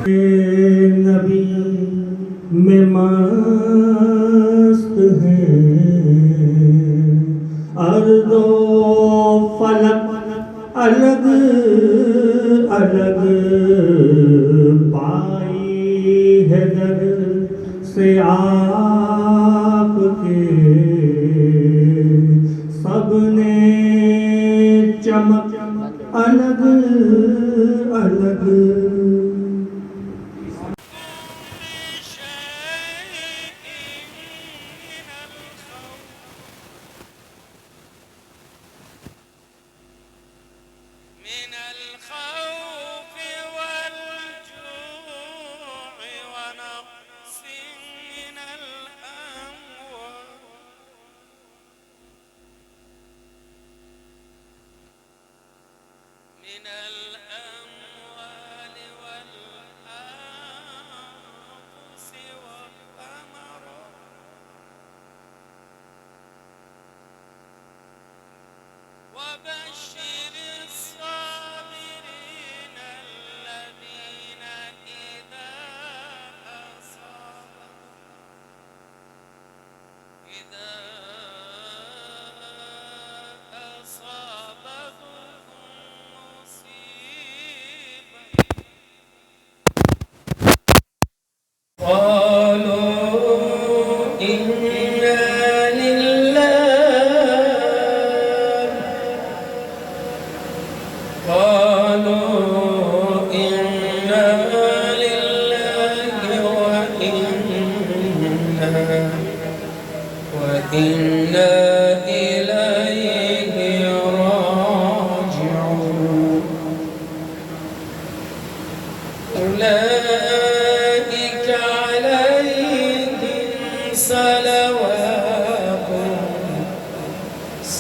نبی میں مست ہیں، ارض و فلک الگ الگ پائی ہے در سے آپ کے، سب نے چمک الگ الگ.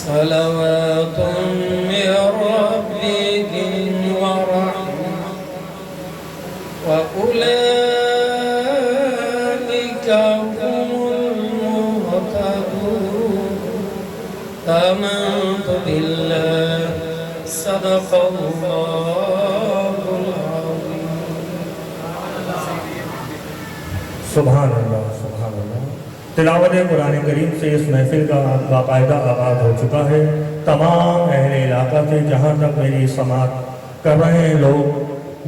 صلوات من ربهم ورحمة وأولئك هم المهتدون. آمنت بالله صدق الله العظيم. سبحان اللہ سبحان اللہ. تلاوت قرآن کریم سے اس محفل کا باقاعدہ آغاز ہو چکا ہے. تمام اہل علاقہ سے جہاں تک میری سماعت کر رہے ہیں لوگ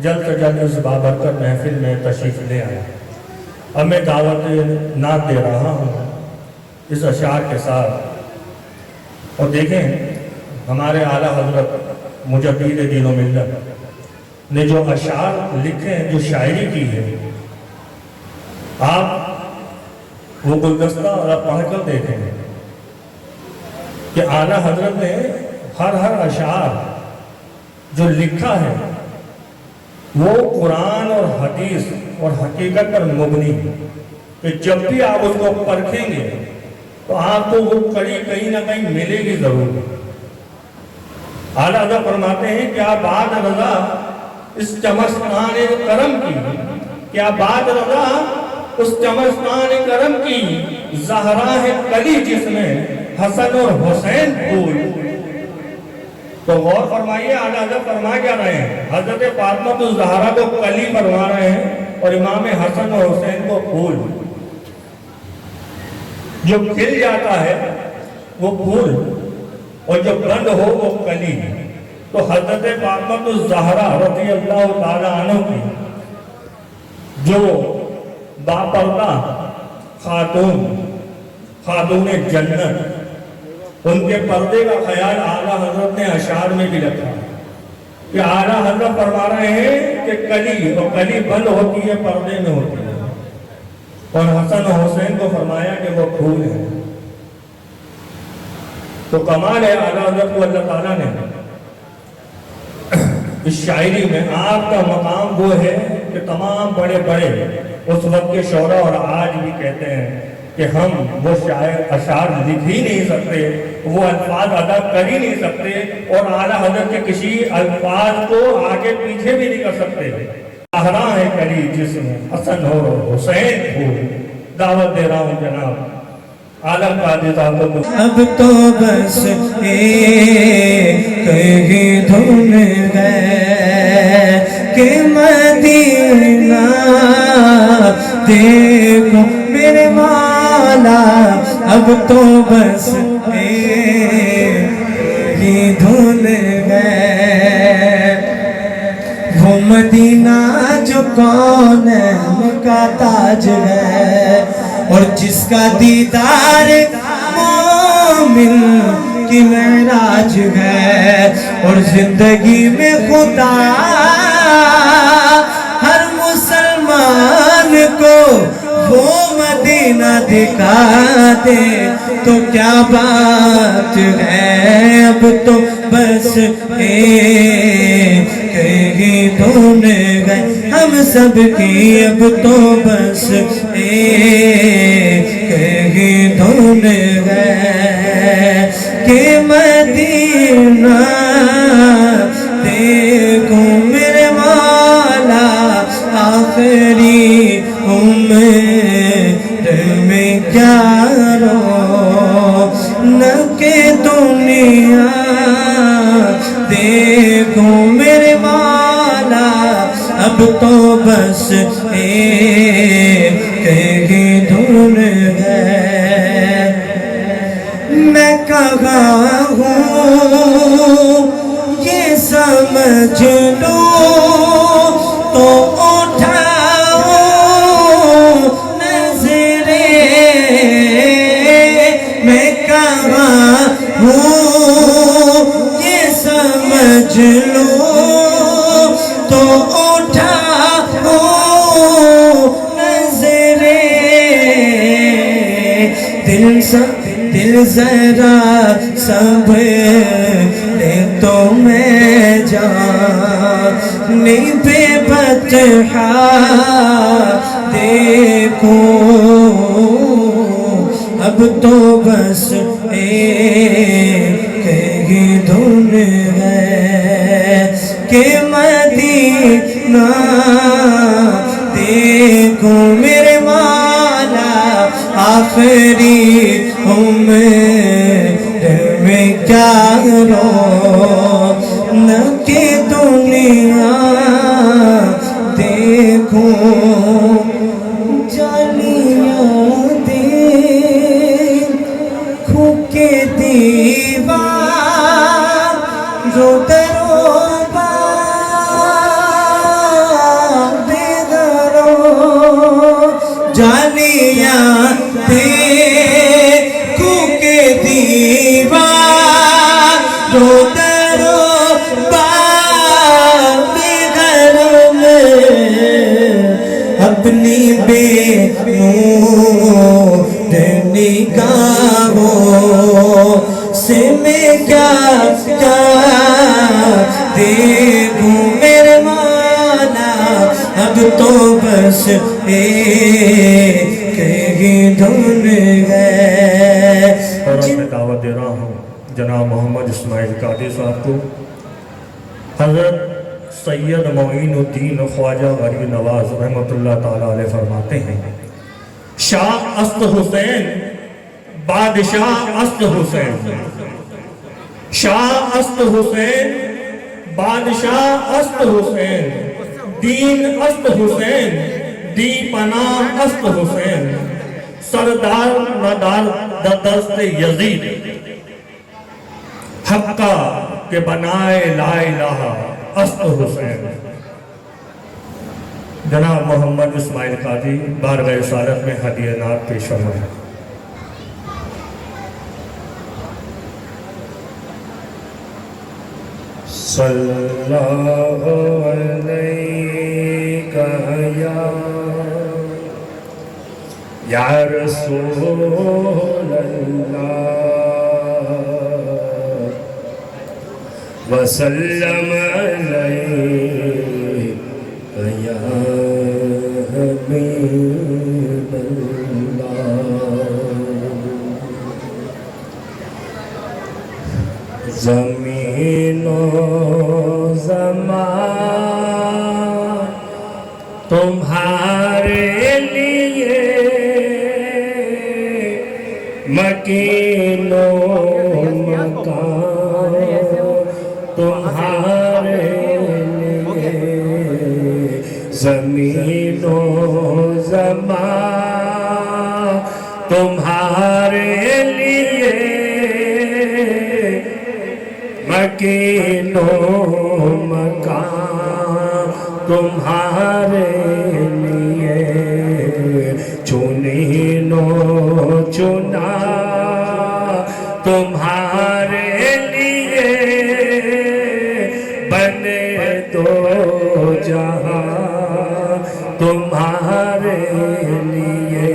جلد سے جلد اس بابرکت محفل میں تشریف لے آئے. اب میں دعوت نعت دے رہا ہوں اس اشعار کے ساتھ. اور دیکھیں ہمارے اعلیٰ حضرت مجدد دین و ملت نے جو اشعار لکھے ہیں، جو شاعری کی ہے، آپ وہ گلدستہ اور آپ پڑھ کر دیکھیں کہ اعلیٰ حضرت نے ہر اشعار جو لکھا ہے وہ قرآن اور حدیث اور حقیقت پر مبنی ہے، کہ جب بھی آپ اس کو پرکھیں گے تو آپ کو وہ کڑی کہیں نہ کہیں ملے گی ضرور. اعلیٰ حضرت فرماتے ہیں کیا بات رضا اس چمستان کرم کی، کیا بات رضا اس چمستان کرم کی، زہرا ہے کلی جس میں حسن اور حسین پھول. تو غور فرمائیے اعلیٰ حضرت فرما کیا رہے ہیں؟ حضرت فاطمہ الزہرا کو کلی فرما رہے ہیں اور امام حسن اور حسین کو پھول. جو کھل جاتا ہے وہ پھول اور جو بند ہو وہ کلی. تو حضرت فاطمہ الزہرا رضی اللہ تعالیٰ عنہ کی جو باپردہ خاتون جنت، ان کے پردے کا خیال اعلیٰ حضرت نے اشعار میں بھی رکھا کہ اعلیٰ حضرت فرما رہے ہیں کہ کلی، اور کلی بند ہوتی ہے پردے میں ہوتی ہے، اور حسن و حسین کو فرمایا کہ وہ پھول ہیں. تو کمال ہے اعلیٰ حضرت کو اللہ تعالیٰ نے اس شاعری میں. آپ کا مقام وہ ہے کہ تمام بڑے بڑے اس وقت کے شعراء اور آج بھی کہتے ہیں کہ ہم وہ اشعار لکھ ہی نہیں سکتے، وہ الفاظ ادا کر ہی نہیں سکتے، اور اعلیٰ حضرت کے کسی الفاظ کو آگے پیچھے بھی نہیں کر سکتے. زہرا ہے کلی جس میں حسن ہو حسین ہو. دعوت دے رہا ہوں جناب عالم قادر صاحب کو. اب تو بس ایک ہی دھن ہے کہ مدینہ دیکھو میرے مولا اب تو بس ہی دھن گئے وہ مدینہ جو کونین کا تاج ہے اور جس کا دیدار مومن کی معراج ہے اور زندگی میں خدا ہر مسلمان کو وہ مدینہ دکھا دے تو کیا بات ہے اب تو بس کہیں دھن گئے ہم سب کی اب تو بس کہیں دھن گئے کہ مدینہ دیکھو میرے مولا آخری عمر میں کیا رو نہ کہ دنیا دیکھو میرے مولا اب تو بس کہیں دھن گئے میں کہاں ہوں یہ سمجھ لو تو اٹھاؤ نظریں میں کہاں ہوں یہ سمجھ لو تو اٹھاؤ نظریں دل ذرا سنبھلے تو میں جان بے بطحا دیکھوں اب تو بس کہیں دھن گئے کہ مدینہ دیکھو میرے مولا آخری عمر میں کیا رو نہ کہ دنیا دیکھو جالیاں دیکھو کے دیوار جو جالیاں دیکھو کے دیوار جو درو باب گھر میں اپنی بے نور نگاہوں سے میں کیا دیکھوں میرے مولا اب تو بس کہیں دھن گئے اور اب میں دعوت دے رہا ہوں جناب محمد اسماعیل قادری صاحب کو حضرت سید معین الدین خواجہ غریب نواز رحمۃ اللہ تعالیٰ علیہ فرماتے ہیں شاہ است حسین بادشاہ است حسین شاہ است حسین بادشاہ است حسین دین است حسین دی پناہ است حسین سردار ندار دست یزید حقہ کے بنائے لا الہ است حسین جناب محمد اسماعیل قادری بارگاہ رسالت میں ہدیہ نعت پیش فرمائیں صلی اللہ علیہ یا رسول اللہ وسلم علیک یا حبیب اللہ زمین و زمان تمہارے لیے مکین و مکان تمہارے لیے زمین و زمان تمہارے لیے مکین و مکان تمہارے لیے چنین و چنا تمہارے لیے بنے دو جہاں تمہارے لیے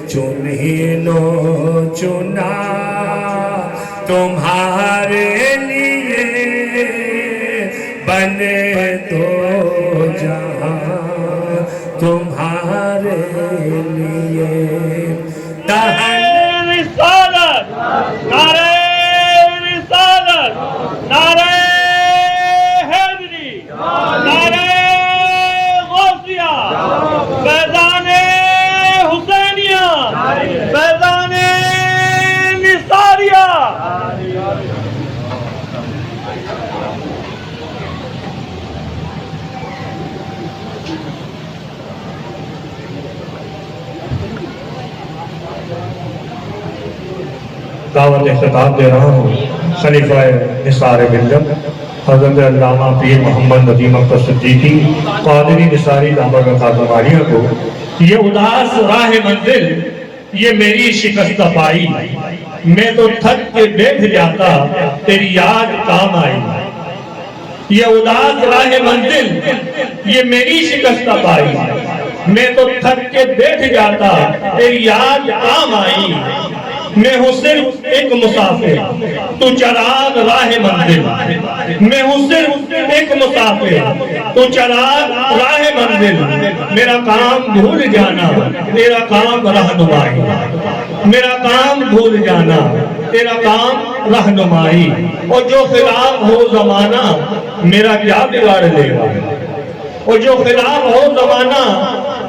چنین و چنا تمہارے لیے بنے دو جہاں تمہارے لیے رسالت نعرہ رسالت نعرہ حیدری نعرہ غوثیہ فیضان حسینیہ فیضان نثاریہ دعوت خطاب دے رہا ہوں خلیفہ نثار بلجم حضرت علامہ پیر محمد ندیم اختر صدیقی قادری نثاری دامت خاتماریہ کو. یہ اداس راہ منزل یہ میری شکست پائی میں تو تھک کے بیٹھ جاتا تیری یاد کام آئی. یہ اداس راہ منزل یہ میری شکست پائی میں تو تھک کے بیٹھ جاتا تیری یاد کام آئی. میں ہوں صرف ایک مسافر تو چراغ راہ منزل میں ہوں صرف ایک مسافر تو چراغ راہ منزل میرا کام بھول جانا تیرا کام رہنمائی میرا کام بھول جانا تیرا کام رہنمائی. اور جو خلاف ہو زمانہ میرا کیا بگاڑ لے گا اور جو خلاف ہو زمانہ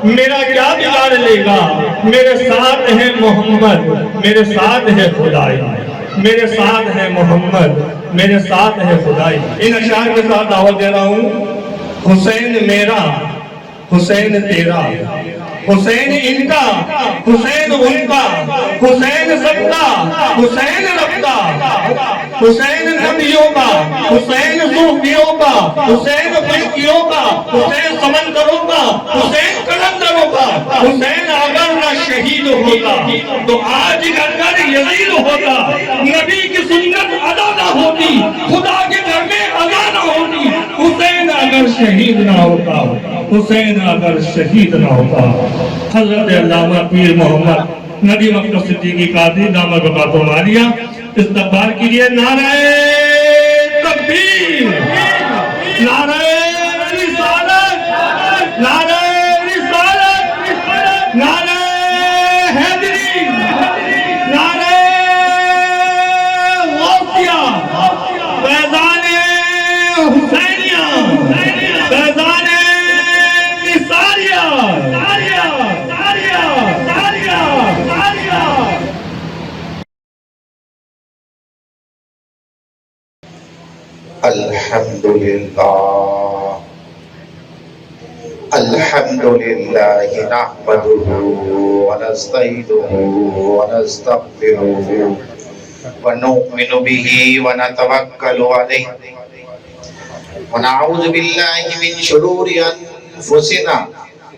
میرا کیا بگاڑ لے گا. میرے ساتھ ہے محمد میرے ساتھ ہے خدائی میرے ساتھ ہے محمد میرے ساتھ ہے خدائی. ان اشعار کے ساتھ دعوت دے رہا ہوں. حسین میرا حسین تیرا حسین ان کا حسین ان کا حسین سب کا حسین رب کا حسین نبیوں کا حسین صوفیوں کا حسین فلکیوں کا حسین سمندروں کا حسین قلندروں کا. حسین اگر نہ شہید ہوتا تو آج اگر یزید ہوتا. نبی کی سنت ادا نہ ہوتی خدا کے گھر میں ادا نہ ہوتی. حسین اگر شہید نہ ہوتا حسین اگر شہید نہ ہوتا. حضرت علامہ پیر محمد ندیم اختر صدیقی قادری دامت خاتماریہ استقبال کیجیے. نعرہ تکبیر نعرہ رسالت نعرہ رسالت نعرہ حیدری نعرہ غوثیہ فیضان حسینیہ فیضان نثاریہ. الحمد لله نحمده ونستعينه ونستغفره ونؤمن به ونتوكل عليه ونعوذ بالله من شرور أنفسنا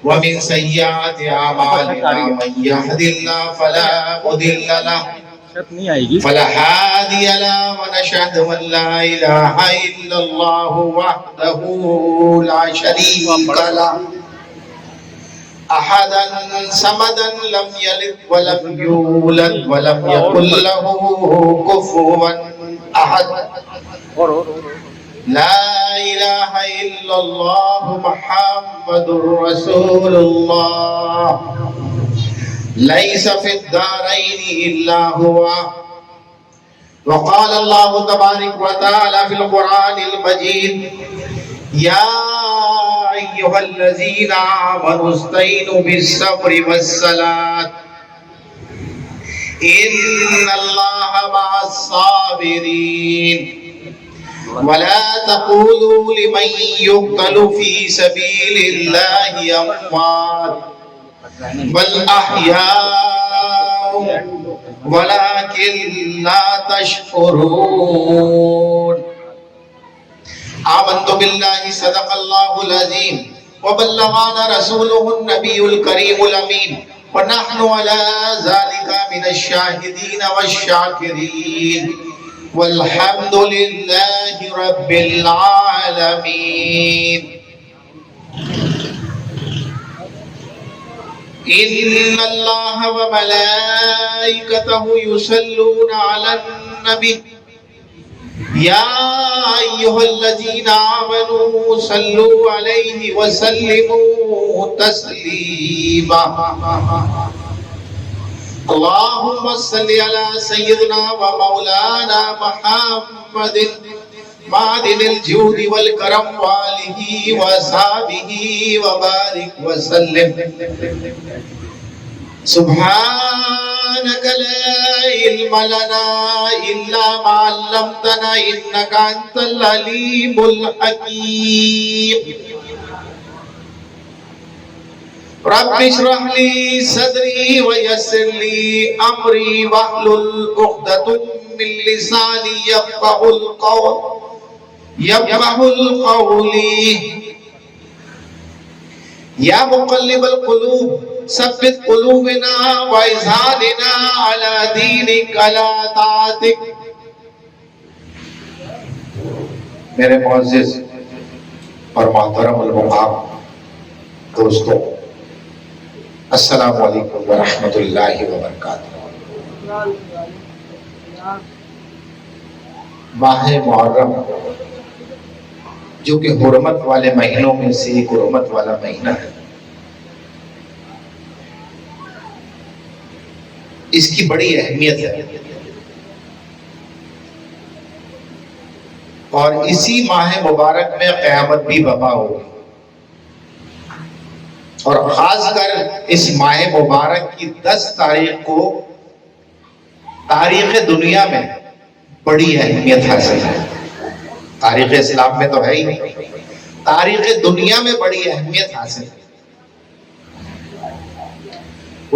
ومن سيئات أعمالنا. من يهد الله فلا مضل له فلا هادي له ونشهد أن لا إله إلا الله وحده لا شريك له أحدا صمدا لم يلد ولم يولد ولم يكن له كفوا أحد. لا إله إلا الله محمد رسول الله ليس في الدارين إلا هو. وقال الله تبارك وتعالى في القرآن المجيد يا أيها الذين آمنوا استعينوا بالصبر والصلاة إن الله مع الصابرين. ولا تقولوا لمن يقتل في سبيل الله اموات بل احياء ولكن لا تشعرون آمنت بالله صدق الله العظيم وبلغنا رسوله النبي الكريم الأمين ونحن على ذلك من الشاهدين والشاكرين والحمد لله رب العالمين. إن الله وملائكته يصلون على النبي يا أيها الذين آمنوا صلوا عليه وسلموا تسليما. اللهم صل على سيدنا ومولانا محمد معدن الجود والكرم وآله وصحبه وبارك وسلم. سبحانك لا علم لنا إلا ما علمتنا إنك أنت العليم الحكيم. رب اشرح لي صدري ويسر لي أمري واحلل عقدة من لساني يفقهوا القول. يا مقلب القلوب ثبت قلوبنا وإذهاننا على دينك على طاعتك. میرے معزز اور محترم المقام دوستوں، السلام علیکم ورحمۃ اللہ وبرکاتہ. ماہ محرم جو کہ حرمت والے مہینوں میں سے ایک حرمت والا مہینہ ہے، اس کی بڑی اہمیت ہے اور اسی ماہ مبارک میں قیامت بھی برپا ہوگی. اور خاص کر اس ماہ مبارک کی 10 تاریخ کو تاریخ دنیا میں بڑی اہمیت حاصل ہے. تاریخ اسلام میں تو ہے ہی نہیں، تاریخ دنیا میں بڑی اہمیت حاصل ہے.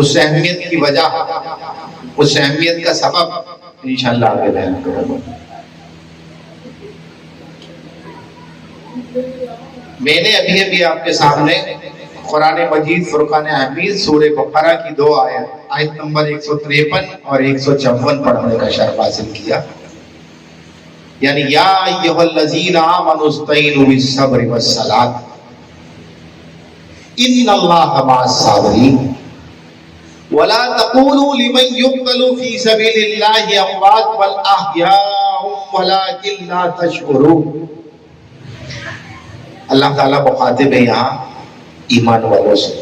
اس اہمیت کی وجہ، اس اہمیت کا سبب انشاءاللہ آگے بیان کروں گا. میں نے ابھی آپ کے سامنے قرآن مجید فرقان حمید سورہ بقرہ کی 2 آیت نمبر 153 اور 154 پڑھنے کا شرف حاصل کیا. یعنی یا ایھا الذین آمنوا استعینوا بالصبر والصلاۃ ان اللہ مع الصابرین ولا تقولوا لمن يقتل في سبيل الله اموات بل احياء ولكن لا تشعرون. اللہ تعالیٰ مخاطب ہے یہاں ایمان والوں سے.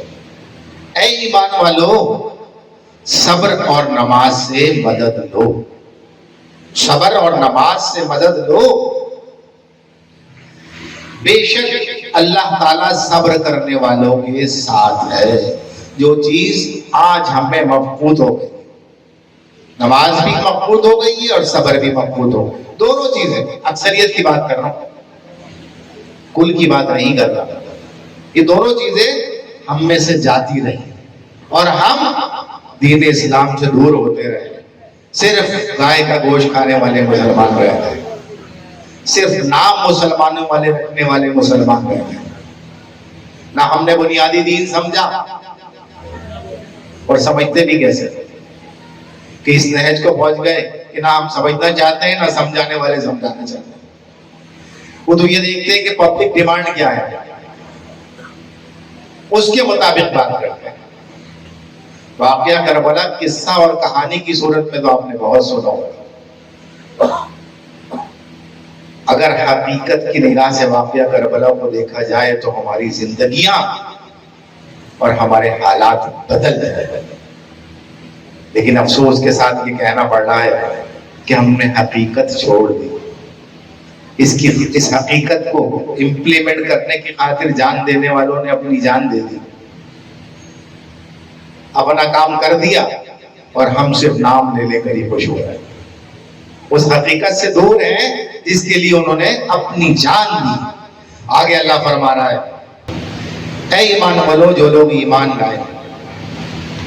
اے ایمان والو، صبر اور نماز سے مدد لو، صبر اور نماز سے مدد لو. بے شک اللہ تعالیٰ صبر کرنے والوں کے ساتھ ہے. جو چیز آج ہمیں مفقود ہو گئی، نماز بھی مفقود ہو گئی ہے اور صبر بھی مفقود ہو گئی. دونوں چیزیں، اکثریت کی بات کر رہا ہوں، کل کی بات نہیں کر رہا. یہ دونوں چیزیں ہم میں سے جاتی رہی اور ہم دین اسلام سے دور ہوتے رہے. صرف گائے کا گوشت کھانے والے مسلمان رہتے ہیں، صرف نام مسلمانوں والے رکھنے والے مسلمان رہتے ہیں. نہ ہم نے بنیادی دین سمجھا اور سمجھتے بھی کیسے کہ اس نہج کو پہنچ گئے کہ نہ ہم سمجھنا چاہتے ہیں نہ سمجھانے والے سمجھانا چاہتے ہیں. وہ تو یہ دیکھتے ہیں کہ پبلک ڈیمانڈ کیا ہے، اس کے مطابق بات کرتے ہیں. واقعہ کربلا قصہ اور کہانی کی صورت میں تو آپ نے بہت سنا ہوگا. اگر حقیقت کی نگاہ سے واقعہ کربلا کو دیکھا جائے تو ہماری زندگیاں اور ہمارے حالات بدل جائیں. لیکن افسوس کے ساتھ یہ کہنا پڑ رہا ہے کہ ہم نے حقیقت چھوڑ دی. اس حقیقت کو امپلیمنٹ کرنے کی خاطر جان دینے والوں نے اپنی جان دے دی، اپنا کام کر دیا اور ہم صرف نام لے لے کر ہی خوش ہو گئے. اس حقیقت سے دور ہیں جس کے لیے انہوں نے اپنی جان دی. آگے اللہ فرما رہا ہے اے ایمان والو جو لوگ ایمان لائے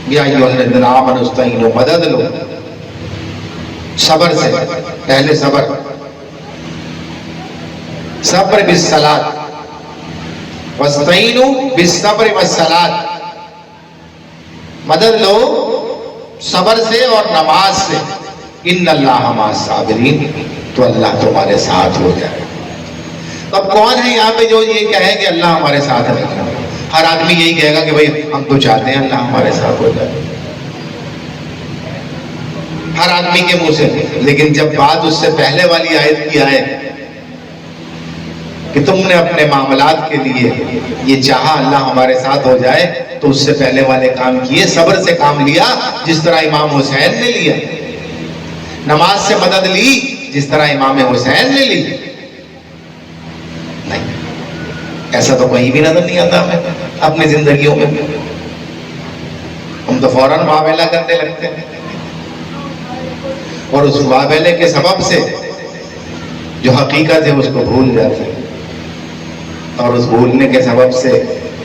یا ایھا الذین آمنوا استعینوا مدد لو صبر سے. پہلے صبر بالصلاۃ واستعینوا بالصبر والصلاۃ. مدد لو صبر سے اور نماز سے. ان اللہ مع الصابرین تو اللہ تمہارے ساتھ ہو جائے. اب کون ہے یہاں پہ جو یہ کہے کہ اللہ ہمارے ساتھ ہے؟ ہر آدمی یہی کہے گا کہ بھئی ہم تو چاہتے ہیں اللہ ہمارے ساتھ ہو جائے، ہر آدمی کے منہ سے. لیکن جب بات اس سے پہلے والی آیت کی آئے کہ تم نے اپنے معاملات کے لیے یہ چاہا اللہ ہمارے ساتھ ہو جائے، تو اس سے پہلے والے کام کیے. صبر سے کام لیا جس طرح امام حسین نے لیا، نماز سے مدد لی جس طرح امام حسین نے لی. نہیں، ایسا تو کہیں بھی نظر نہیں آتا ہمیں اپنی زندگیوں میں. ہم تو فوراً واویلا کرنے لگتے ہیں، اور اس واویلے کے سبب سے جو حقیقت ہے اس کو بھول جاتے ہیں، اور اس بھولنے کے سبب سے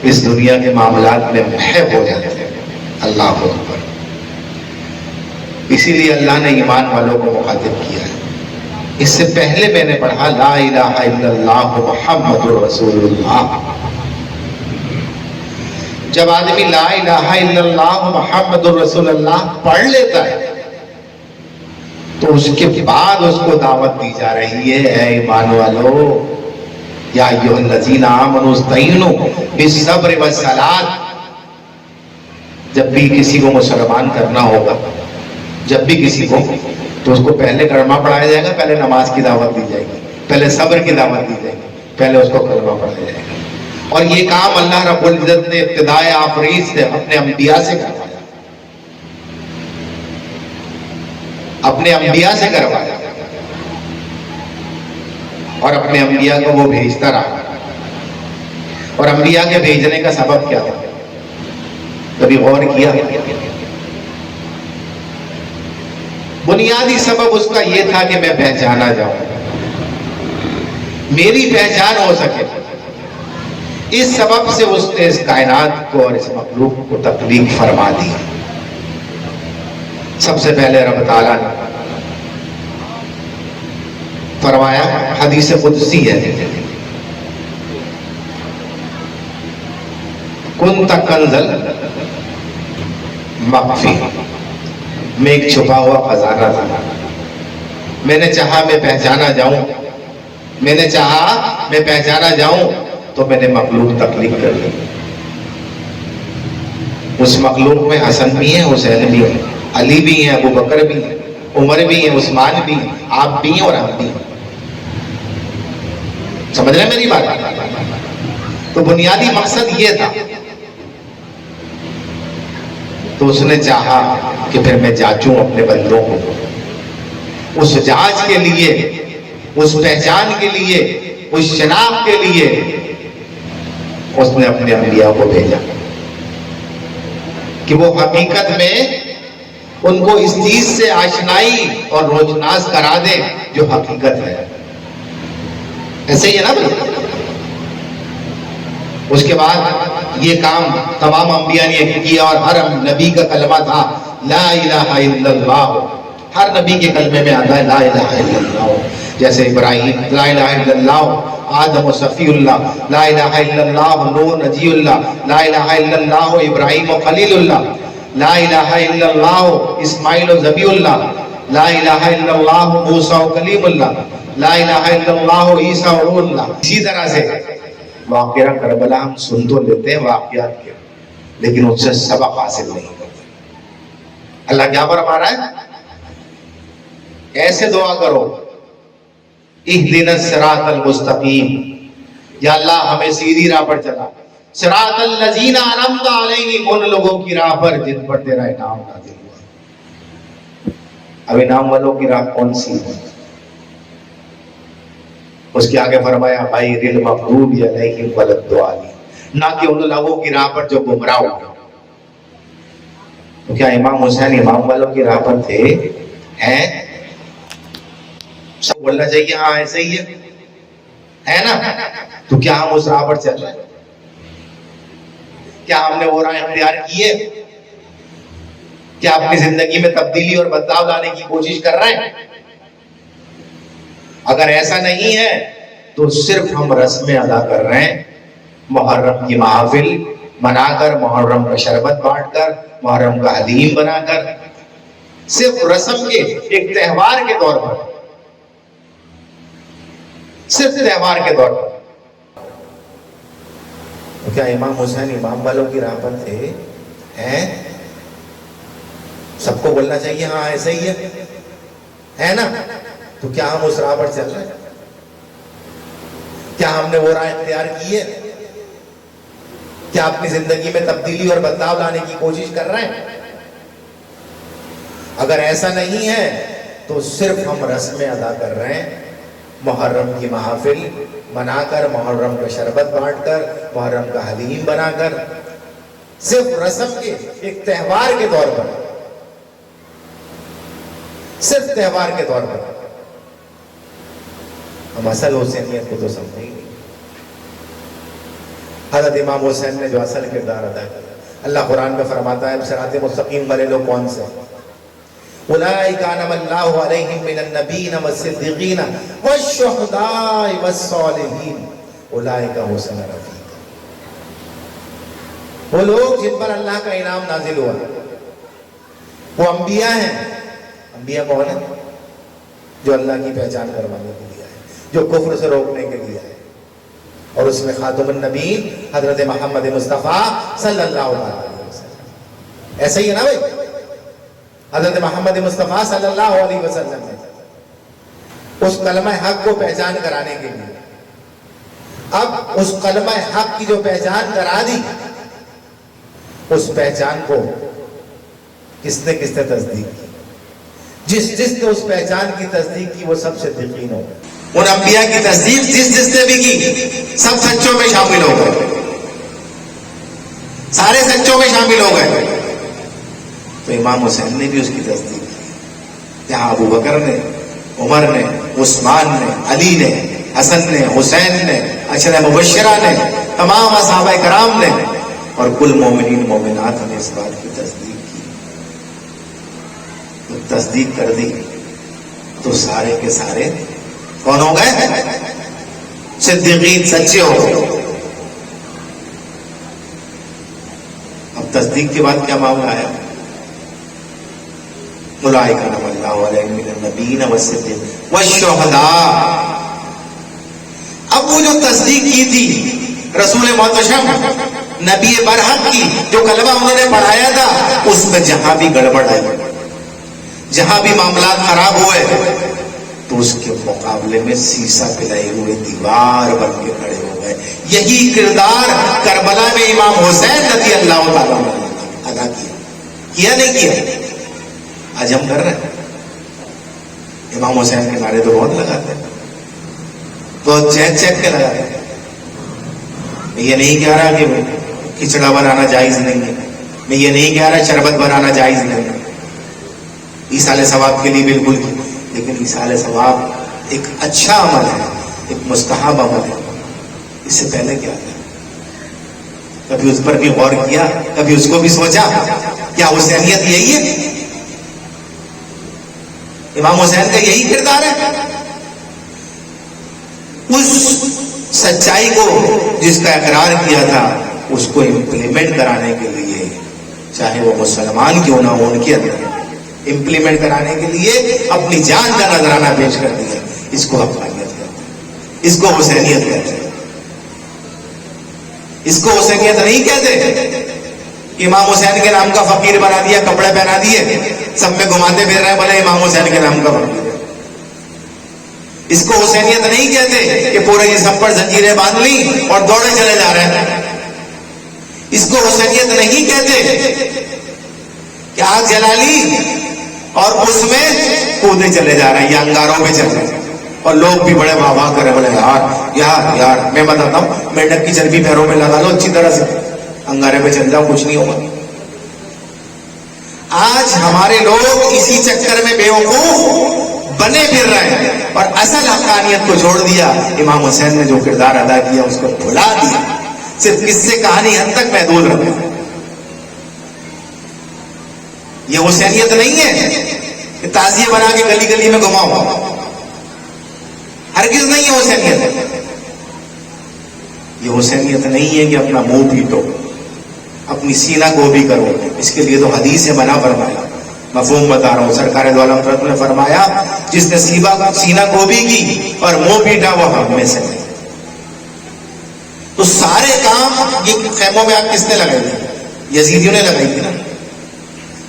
اس دنیا کے معاملات میں محو ہو جاتے ہیں. اللہ اکبر. اسی لیے اللہ نے ایمان والوں کو مخاطب کیا ہے. اس سے پہلے میں نے پڑھا لا الہ الا اللہ محمد رسول اللہ. جب آدمی لا الہ الا اللہ محمد رسول اللہ پڑھ لیتا ہے تو اس کے بعد اس کو دعوت دی جا رہی ہے اے ایمان والو یا ایھا الذین آمنوا استعینوا بالصبر والصلاۃ. جب بھی کسی کو مسلمان کرنا ہوگا، جب بھی کسی کو، تو اس کو پہلے کلمہ پڑھایا جائے گا، پہلے نماز کی دعوت دی جائے گی، پہلے صبر کی دعوت دی جائے گی، پہلے اس کو کلمہ پڑھایا جائے گا. اور یہ کام اللہ رب العزت نے ابتدائے آفرید سے اپنے انبیاء سے کروایا، اپنے انبیاء سے کروایا، اور اپنے انبیاء کو وہ بھیجتا رہا. اور انبیاء کے بھیجنے کا سبب کیا تھا؟ کبھی غور کیا؟ بنیادی سبب اس کا یہ تھا کہ میں پہچانا جاؤں، میری پہچان ہو سکے. اس سبب سے اس نے اس کائنات کو اور اس مخلوق کو تخلیق فرما دی. سب سے پہلے رب تعالیٰ نے فرمایا، حدیث قدسی ہے، کنت کنزل مخفی، میں ایک چھپا ہوا خزانہ تھا. میں نے چاہا میں پہچانا جاؤں، میں نے چاہا میں پہچانا جاؤں تو میں نے مخلوق تخلیق کر لی. اس مخلوق میں حسن بھی ہیں، حسین بھی ہیں، علی بھی ہیں، ابو بکر بھی ہیں، عمر بھی ہیں، عثمان بھی ہیں، آپ بھی ہیں اور ہم بھی ہیں. سمجھ رہے ہیں میری بات؟ تو بنیادی مقصد یہ تھا. تو اس نے چاہا کہ پھر میں جانچوں اپنے بندوں کو. اس جانچ کے لیے، اس پہچان کے لیے، اس شناخت کے لیے اس نے اپنے انبیاء کو بھیجا کہ وہ حقیقت میں ان کو اس چیز سے آشنائی اور روشناس کرا دے جو حقیقت ہے. ایسے ہی ہے نا؟ اس کے بعد یہ کام تمام انبیاء نے کیا، اور ہر نبی کا کلمہ تھا لا الہ الا اللہ. ہر نبی کے کلمے میں آتا ہے لا الہ الا اللہ. جیسے ابراہیم لا الہ الا اللہ، آدم و صفی اللہ، لا الہ الا اللہ نوح نجی اللہ، لا الہ الا اللہ ابراہیم و خلیل اللہ، لا الہ الا اللہ اسماعیل و ذبیح اللہ، لا الہ الا اللہ موسیٰ و کلیم اللہ، لا الہ الا اللہ عیسیٰ و روح اللہ. اسی طرح سے واقعہ کربلا ہم سن تو لیتے ہیں واقعات کے، لیکن اس سے سبق حاصل نہیں کرتے. اللہ کیا فرما رہا ہے؟ ایسے دعا کرو اہدنا الصراط المستقیم، یا اللہ ہمیں سیدھی راہ پر چلا. صراط الذین انعمت علیہم، ان لوگوں کی راہ پر جن پر تیرا انعام نازل ہوا. اب انعام والوں کی راہ کون سی ہے؟ اس کے آگے فرمایا غیر المغضوب علیہم ولا الضالین، نہ کہ ان لوگوں کی راہ پر جو گمراہ ہو. تو کیا امام حسین امام والوں کی راہ پر تھے؟ ہیں؟ سب بولنا چاہیے ہاں ایسے ہی ہے نا؟ تو کیا ہم اس راہ پر چل رہے ہیں؟ کیا ہم نے وہ راہ اختیار کی ہے؟ کیا اپنی زندگی میں تبدیلی اور بدلاؤ لانے کی کوشش کر رہے ہیں؟ اگر ایسا نہیں ہے تو صرف ہم رسمیں ادا کر رہے ہیں، محرم کی محافل بنا کر، محرم کا شربت بانٹ کر، محرم کا حلیم بنا کر، صرف رسم کے ایک تہوار کے طور پر، صرف تہوار کے طور پر۔ کیا امام حسین امام والوں کی راہ پر تھے؟ ہیں؟ سب کو بولنا چاہیے ہاں ایسے ہی ہے نا؟ تو کیا ہم اس راہ پر چل رہے ہیں؟ کیا ہم نے وہ راہ اختیار کی ہے؟ کیا اپنی زندگی میں تبدیلی اور بدلاؤ لانے کی کوشش کر رہے ہیں؟ اگر ایسا نہیں ہے تو صرف ہم رسمیں ادا کر رہے ہیں، محرم کی محافل بنا کر، محرم کا شربت بانٹ کر، محرم کا حلیم بنا کر، صرف رسم کے ایک تہوار کے طور پر، صرف تہوار کے طور پر۔ ہم اصل حسینیت کو تو سمجھیں گے۔ حضرت امام حسین نے جو اصل کردار ادا کیا، اللہ قرآن میں فرماتا ہے صراط مستقیم والے لوگ کون سے؟ اولئک انعم اللہ علیہم من النبیین والصدیقین والشہداء والصالحین اولئک حسن رفیقا۔ وہ لوگ جن پر اللہ کا انعام نازل ہوا، وہ انبیاء ہیں۔ انبیاء کون ہیں؟ جو اللہ کی پہچان کروانے کے لیے آئے، جو کفر سے روکنے کے لیے آئے، اور اس میں خاتم النبیین حضرت محمد مصطفیٰ صلی اللہ علیہ وسلم۔ ایسا ہی ہے نا بھائی؟ حضرت محمد مصطفیٰ صلی اللہ علیہ وسلم نے اس کلمہ حق کو پہچان کرانے کے لیے، اب اس کلمہ حق کی جو پہچان کرا دی، اس پہچان کو کس نے تصدیق کی؟ جس نے اس پہچان کی تصدیق کی وہ سب سے یقین ہو گئے۔ ان انبیاء کی تصدیق جس نے بھی کی، سب سچوں میں شامل ہو گئے، سارے سچوں میں شامل ہو گئے۔ تو امام حسین نے بھی اس کی تصدیق کی، جہاں ابو بکر نے، عمر نے، عثمان نے، علی نے، حسن نے، حسین نے، عشرہ مبشرہ نے، تمام صحابہ کرام نے، اور کل مومنین مومنات نے اس بات کی تصدیق کی۔ تو تصدیق کر دی تو سارے کے سارے کون ہو گئے؟ صدیقین، سچے ہو گئے۔ اب تصدیق کے بعد کیا معاملہ ہے؟ اولئک انعم اللہ علیہم من النبیین والصدیقین والشہداء۔ اب وہ جو تصدیق کی تھی رسول محتشم نبی برحق کی، جو کلمہ انہوں نے پڑھایا تھا، اس میں جہاں بھی گڑبڑ آئی، جہاں بھی معاملات خراب ہوئے، تو اس کے مقابلے میں سیسا پلائے ہوئے دیوار بن کے کھڑے ہو گئے۔ یہی کردار کربلا میں امام حسین رضی اللہ تعالیٰ نے ادا کیا نہیں کیا؟ آج ہم کر رہے ہیں۔ امام حسین کے نعرے تو بہت لگاتے ہیں، تو چیک کے لگاتے ہیں۔ میں یہ نہیں کہہ رہا کہ کھچڑا بنانا جائز نہیں ہے، میں یہ نہیں کہہ رہا شربت بنانا جائز نہیں ہے، ایصال ثواب کے لیے بالکل، لیکن ایصال ثواب ایک اچھا عمل ہے، ایک مستحب عمل ہے۔ اس سے پہلے کیا تھا؟ کبھی اس پر بھی غور کیا؟ کبھی اس کو بھی سوچا؟ کیا حسینیت یہی ہے؟ امام حسین کا یہی کردار ہے؟ اس سچائی کو جس کا اقرار کیا تھا، اس کو امپلیمنٹ کرانے کے لیے، چاہے وہ مسلمان کیوں نہ ہو، ان کے اندر امپلیمنٹ کرانے کے لیے اپنی جان کا نذرانہ پیش کر دیا۔ اس کو حقانیت کہتے ہیں، اس کو حسینیت کہتے ہیں۔ اس کو حسینیت نہیں کہتے کہ امام حسین کے نام کا فقیر بنا دیا، کپڑے پہنا دیے، سب میں گھماتے پھر رہے بولے امام حسین کے نام کا فقیر۔ اس کو حسینیت نہیں کہتے کہ پورے جسم پر زنجیریں باندھ لی اور دوڑے چلے جا رہے ہیں۔ اس کو حسینیت نہیں کہتے کہ آگ جلا لی اور اس میں کودے چلے جا رہے ہیں یا انگاروں پہ چل رہے ہیں، اور لوگ بھی بڑے واہ واہ کرے، بولے یار میں بتاتا ہوں، مینڈک کی چربی پیروں میں لگا لو اچھی طرح سے، انگارے پہ چل جاؤ، کچھ نہیں ہوگا۔ آج ہمارے لوگ اسی چکر میں بے وقوف بنے پھر رہے ہیں اور اصل حقانیت کو چھوڑ دیا. امام حسین نے جو کردار ادا کیا اس کو بھلا دیا, صرف قصے کہانی حد تک محدود رکھا. یہ حسینیت نہیں ہے کہ تعزیے بنا کے گلی گلی میں گھماؤ, ہرگز نہیں ہے حسینیت. یہ حسینیت نہیں ہے کہ اپنا منہ پیٹو, اپنی سینہ گوبھی کرو. اس کے لیے تو حدیث ہے بنا فرمایا. مفہوم بتا رہا ہوں. سرکار دو عالم نے فرمایا جس نے سینہ گوبھی کی اور منہ پیٹا وہ ہم میں سے نہیں. تو سارے کام یہ خیموں میں آگ کس نے لگائی تھی؟ یزیدیوں نے لگائی تھی نا.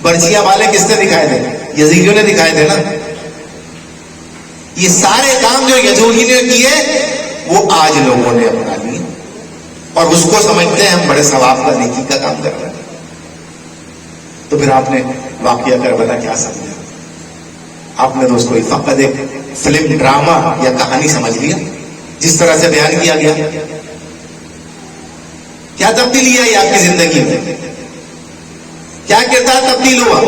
برچیاں والے کس نے دکھائے تھے؟ یزیدیوں نے دکھائے تھے نا. یہ سارے کام جو یزیدیوں نے کیے وہ آج لوگوں نے اپنا لیے اور اس کو سمجھتے ہیں ہم بڑے ثواب کا نیکی کا کام کر رہے ہیں. تو پھر آپ نے واقعہ کربلا کیا سمجھا؟ آپ نے تو اس کو فقط ایک فلم ڈرامہ یا کہانی سمجھ لیا جس طرح سے بیان کیا گیا. کیا تبدیلی آئی آپ کی زندگی میں؟ کیا کردار تبدیل ہوا؟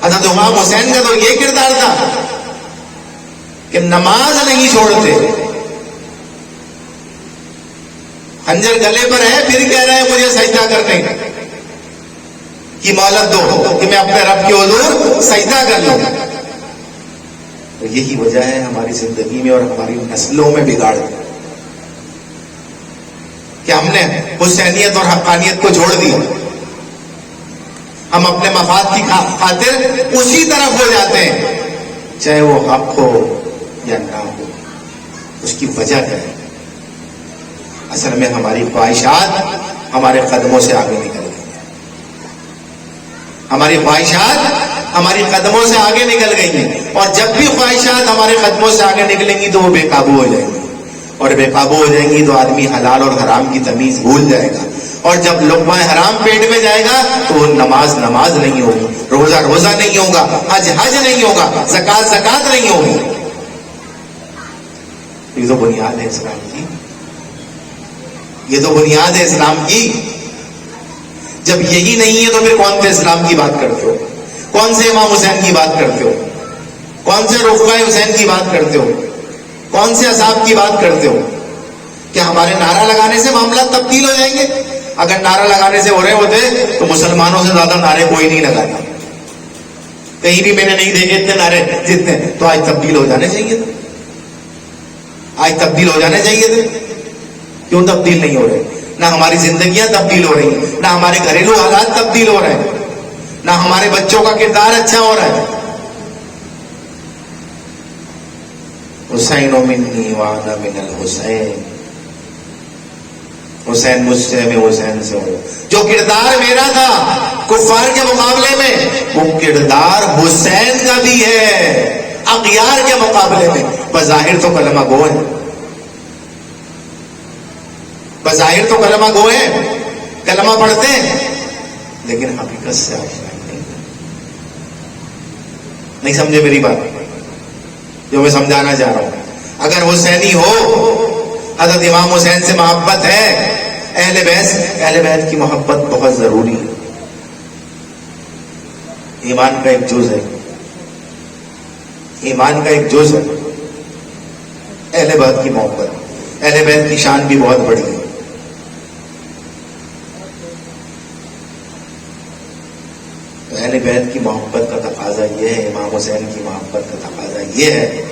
حضرت امام حسین کا تو یہ کردار تھا کہ نماز نہیں چھوڑتے. خنجر گلے پر ہے پھر کہہ رہے ہیں مجھے سجدہ کرنے کی مہلت دو کہ میں اپنے رب کے حضور سجدہ کر لوں. تو یہی وجہ ہے ہماری زندگی میں اور ہماری نسلوں میں بگاڑ کہ ہم نے حسینیت اور حقانیت کو چھوڑ دیا. ہم اپنے مفاد کی خاطر اسی طرف ہو جاتے ہیں چاہے وہ حق ہو یا نہ ہو. اس کی وجہ کیا ہے؟ اصل میں ہماری خواہشات ہمارے قدموں سے آگے نکل گئی. ہماری خواہشات ہماری قدموں سے آگے نکل گئی ہیں اور جب بھی خواہشات ہمارے قدموں سے آگے نکلیں گی تو وہ بے قابو ہو جائیں گی اور بے قابو ہو جائیں گی تو آدمی حلال اور حرام کی تمیز بھول جائے گا اور جب لقمہ حرام پیٹ میں جائے گا تو وہ نماز نہیں ہوگی, روزہ نہیں ہوگا, حج نہیں ہوگا, زکات نہیں ہوگی. یہ تو بنیاد ہے اسلام کی. یہ تو بنیاد ہے اسلام کی. جب یہی نہیں ہے تو پھر کون سے اسلام کی بات کرتے ہو؟ کون سے امام حسین کی بات کرتے ہو؟ کون سے رفقہ حسین کی بات کرتے ہو؟ کون سے اصحاب کی بات کرتے ہو؟ کیا ہمارے نعرہ لگانے سے معاملات تبدیل ہو جائیں گے؟ اگر نعرہ لگانے سے ہو رہے ہوتے تو مسلمانوں سے زیادہ نعرے کوئی نہیں لگاتا. کہیں بھی میں نے نہیں دیکھے اتنے نعرے جتنے. تو آج تبدیل ہو جانے چاہیے تھے. آج تبدیل ہو جانے چاہیے تھے. کیوں تبدیل نہیں ہو رہے؟ نہ ہماری زندگیاں تبدیل ہو رہی ہیں, نہ ہمارے گھریلو حالات تبدیل ہو رہے ہیں, نہ ہمارے بچوں کا کردار اچھا ہو رہا ہے. حسین منی وانا من الحسین, حسین مجھ سے میں حسین سے ہوں. جو کردار میرا تھا کفار کے مقابلے میں وہ کردار حسین کا بھی ہے اغیار کے مقابلے میں. بظاہر تو کلمہ گو ہے, بظاہر تو کلمہ گو ہے, کلمہ پڑھتے ہیں لیکن حقیقت سے آشنا نہیں سمجھے میری بات جو میں سمجھانا چاہ رہا ہوں. اگر حسینی ہو, حضرت امام حسین سے محبت ہے, اہل بیت کی محبت بہت ضروری ہے. ایمان کا ایک جز ہے, ایمان کا ایک جز ہے اہل بیت کی محبت. اہل بیت کی شان بھی بہت بڑی ہے. تو اہل بیت کی محبت کا تقاضا یہ ہے, امام حسین کی محبت کا تقاضا یہ ہے